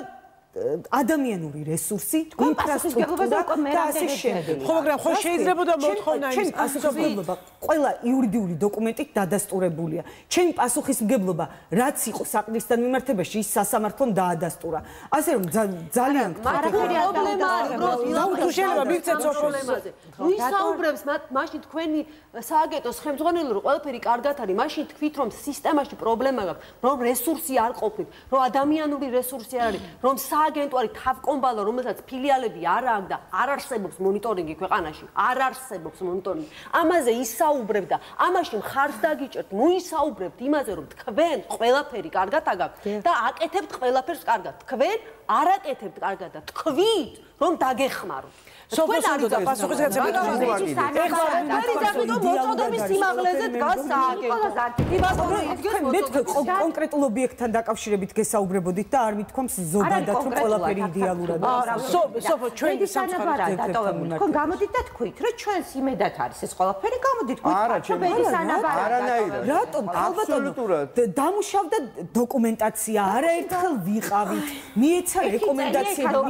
ადამიანური რესურსი, ინფრასტრუქტურა და ასე შემდეგ. ხო, მაგრამ ხო შეიძლება მოთხოვნა ის პასუხისმგებლობა ყველა იურიდიული დოკუმენტით დადასტურებულია. ჩემი პასუხისმგებლობა რაც იყო საყდრისთან მიმართებაში, ის სასამართლომ დაადასტურა. ასე რომ ძალიან პრობლემა არის, თუ შეიძლება მივცეთ პრობლემაზე. ვისაუბრებს მაშინ თქვენი სააგენტოს ხელმძღვანელი რომ ყველაფერი კარგად არის, მაშინ თქვით რომ სისტემაში პრობლემა გაქვს, რომ რესურსი არ ყოფნით, რომ ადამიანური რესურსი არ არის, რომ სააგენტო არის თავკომბალა, რომელსაც ფილიალები არ აქვს და არ არსებობს მონიტორინგი ქვეყანაში, არ არსებობს მონიტორინგი. ამაზე ისაუბრებ და ამაში მხარს დაგიჭერთ, მოისაუბრებთ იმაზე, რომ თქვენ ყველაფერი კარგად აგაქვთ და აკეთებთ ყველაფერს კარგად. თქვენ არ აკეთებთ კარგად და თქვით, რომ დაგეხმაროთ. სოფოს უნდა პასუხისგაცემა მოწოდების სიმაღლეზე დგას სააგენტო. კონკრეტულ ობიექტთან დაკავშირებით გესაუბრებოდით და არ მithქვამს ზოგადად რომ ყველაფერი იდეალურადაა. სოფო ჩვენი სამსახურის დატოვებული. თქვენ გამოდით და თქვით, რომ ჩვენს იმედად არის ეს ყველაფერი, გამოდით თქვით. არანაირად. რატომ? ალბათურად დამუშავდა დოკუმენტაცია, არაერთხელ ვიყავით. მიეცა რეკომენდაციები,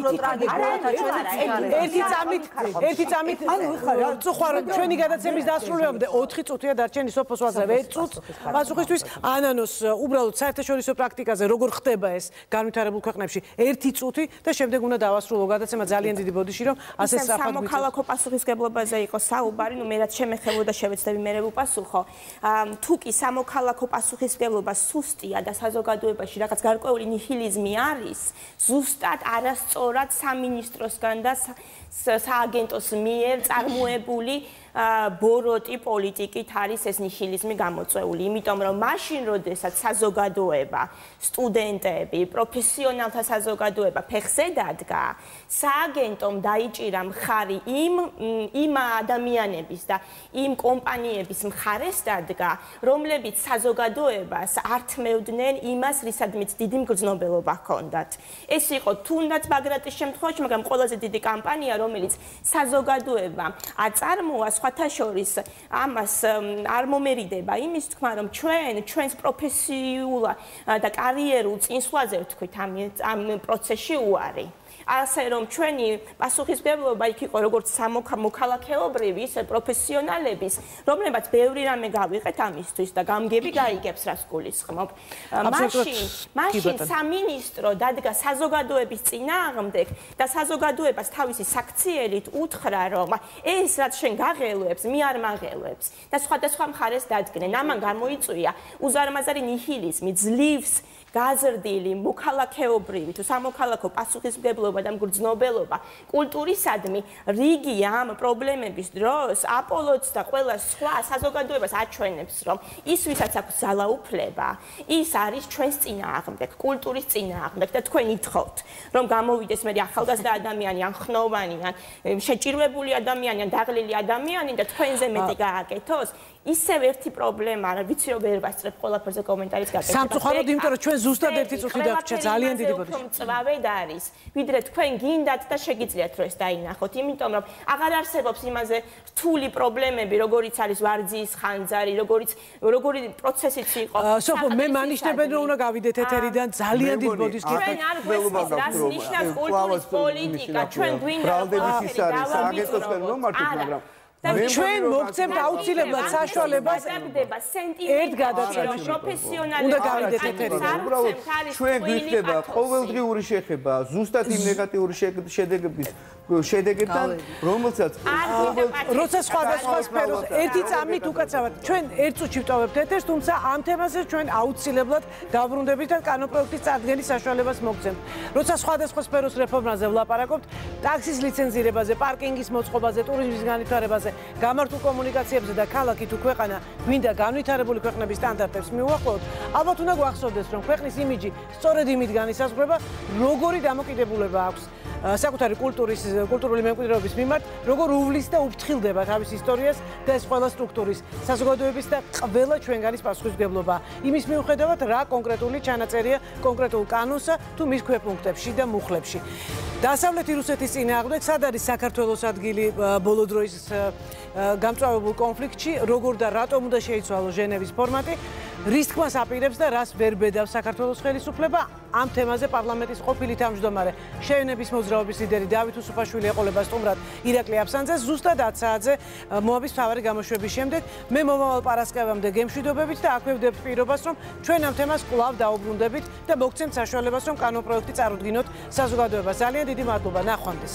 ერთი წამით წუხარო ჩვენი გადაცემის დასრულებამდე 4 წუთია დარჩენი სოფოს ვაზრებ 1 წუთს პასუხისთვის ანანოს უბრალოდ საერთაშორისო პრაქტიკაზე როგორ ხდება ეს განვითარებულ ქვეყნებში 1 წუთი და შემდეგ უნდა დავასრულო გადაცემა ძალიან დიდი ბოდიში რომ ასე საფრთხე სამოქალაქო პასუხისმგებლობაზე იყო საუბარი, ნუ მე რაც შემეხებოდა შევეცდები მე ვუპასუხო. თუ კი სამოქალაქო პასუხისმგებლობა სუსტია და საზოგადოებაში რაღაც გარკვეული ნიჰილიზმი არის, ზუსტად არასწორად სამინისტროსგან და სააგენტოს მიერ წარმოებული ბოროტი პოლიტიკით არის ეს ნიჰილიზმი გამოწვეული, იმიტომ რომ მაშინ როდესაც საზოგადოება, სტუდენტები, პროფესიონალთა საზოგადოება ფეხზე დადგა, სააგენტომ დაიჭირა მხარი იმ ადამიანების და იმ კომპანიების მხარეს დადგა, რომლებიც საზოგადოებას ართმევდნენ იმას, რისადმიც დიდი მგრძნობელობა ჰქონდათ. ეს იყო თუნდაც ბაგრატის შემთხვევაში, მაგრამ ყველაზე დიდი კამპანია, რომელიც საზოგადოება აწარმოა სხვათა შორის ამას არ მომერიდება იმის თქმა, რომ ჩვენს პროფესიულ და კარიერულ წინსვლაზე ვთქვით ამ პროცესში უარი. ასე რომ ჩვენი პასუხისმგებლობა იქ იყო როგორც მოქალაქეობრივი, ისე პროფესიონალების, რომლებაც ბევრი რამე გავიყეთ ამისთვის და გამგები გაიგებს რას გულისხმობ. მაშინ სამინისტრო დადგა საზოგადოების წინააღმდეგ და საზოგადოებას თავისი საქციელით უთხრა, რომ ეს რაც შენ გაღელვებს, მე არ მაღელვებს და სხვადასხვა მხარეს დადგნენ. ამან გამოიწვია უზარმაზარი ნიჰილიზმი, ძლივს გაზრდილი მოქალაქეობრივი თუ სამოქალაქო პასუხისმგებლობა და მგრძნობელობა კულტურისადმი რიგი ამ პრობლემების დროს აპოლოც და ყველა სხვა საზოგადოებას აჩვენებს, რომ ის ვისაც აქვს ძალაუფლება, ის არის ჩვენს წინააღმდეგ, კულტურის წინააღმდეგ და თქვენ ითხოვთ, რომ გამოვიდეს მე ახალგაზრდა ადამიანი, ან ხნოვანი, ან შეჭირვებული ადამიანი, ან დაღლილი ადამიანი და თქვენზე მეტი გააკეთოს. ისევ ერთი პრობლემა, ვიცი რომ ვერ ვასწრებ ყველაფერზე კომენტარის გაკეთებას. სამწუხაროდ, იმიტომ რომ ჩვენ ზუსტად ერთი წუთი დაგვრჩა, ძალიან დიდი ბოდიში. მწვავედ არის, ვიდრე თქვენ გინდათ და შეგიძლიათ რომ ეს დაინახოთ, იმიტომ რომ აღარ არსებობს იმაზე რთული პრობლემები, როგორიც არის ვარძიის ხანძარი, როგორი პროცესიც იყო. სოფო, მე მანიშნებენ რომ უნდა გავიდეთ ეთერიდან, ძალიან დიდი ბოდიში. ჩვენ არ გვესმის, რას ნიშნავს კულტურის პოლიტიკა, ჩვენ გვინდა ბრალდების ის არის, სააგენტოსგან მომართეთ, მაგრამ ჩვენ მოგცემთ აუცილებლად საშუალებას ერთ გადაცემაში პროფესიონალი უნდა გავიდეთ ეთერიდან. უბრალოდ ჩვენ გვიხდება ყოველდღიური შეხება ზუსტად იმ ნეგატიური შედეგებთან, რომელსაც როცა სხვადასხვა სფეროს ერთი წამით უკაცრავად ჩვენ ერთ წუთში ვტოვებთ ეთერს, თუმცა ამ თემაზე ჩვენ აუცილებლად დავბრუნდებით და კანონპროექტის წარდგენის საშუალებას მოგცემთ. როცა სხვადასხვა სფეროს რეფორმაზე ვლაპარაკობთ, ტაქსის ლიცენზირებაზე, პარკინგის მოწყობაზე, ტურიზმის განვითარებაზე, გამართულ კომუნიკაციებზე და ქალაქი თუ ქვეყანა გვინდა განვითარებული ქვეყნების სტანდარტებს მიუახლოვოთ, ალბათ უნდა გვახსოვდეს, რომ ქვეყნის იმიჯი სწორედ იმით განისაზღვრება, როგორი დამოკიდებულება აქვს საკუთარი კულტურული მემკვიდრეობის მიმართ, როგორ უვლის და უფრთხილდება თავის ისტორიას და ეს ყველა სტრუქტურის, საზოგადოების და ყველა ჩვენგანის პასუხისმგებლობა. იმის მიუხედავად, რა კონკრეტული ჩანაწერია კონკრეტულ კანონსა თუ მის ქვეპუნქტებში და მუხლებში. დასავლეთი რუსეთის წინააღმდეგ, სად არის საქართველოს ადგილი ბოლო დროის გამწვავებულ კონფლიქტში, როგორ და რატომ უნდა შეიცვალოს ჟენევის ფორმატი, რის თქმას აპირებს და რას ვერ ბედავს საქართველოს ხელისუფლება. ამ თემაზე პარლამენტის ყოფილი თავმჯდომარე, შეიარაღების მოძრაობის ლიდერი დავით უსუფაშვილი ეყოლება სტუმრად ირაკლი აფსანძეს ზუსტად 10 საათზე მოაბის მთავარი გამოშვების შემდეგ. მე მომავალ პარასკევამდე გემშვიდობებით და აქვევდებთ პირობას, რომ ჩვენ ამ თემას კვლავ დაუბრუნდებით და მოგცემთ საშუალებას, რომ კანონპროექტი წარუდგინოთ საზოგადოებას. ძალიან დიდი მადლობა, ნახვამდის.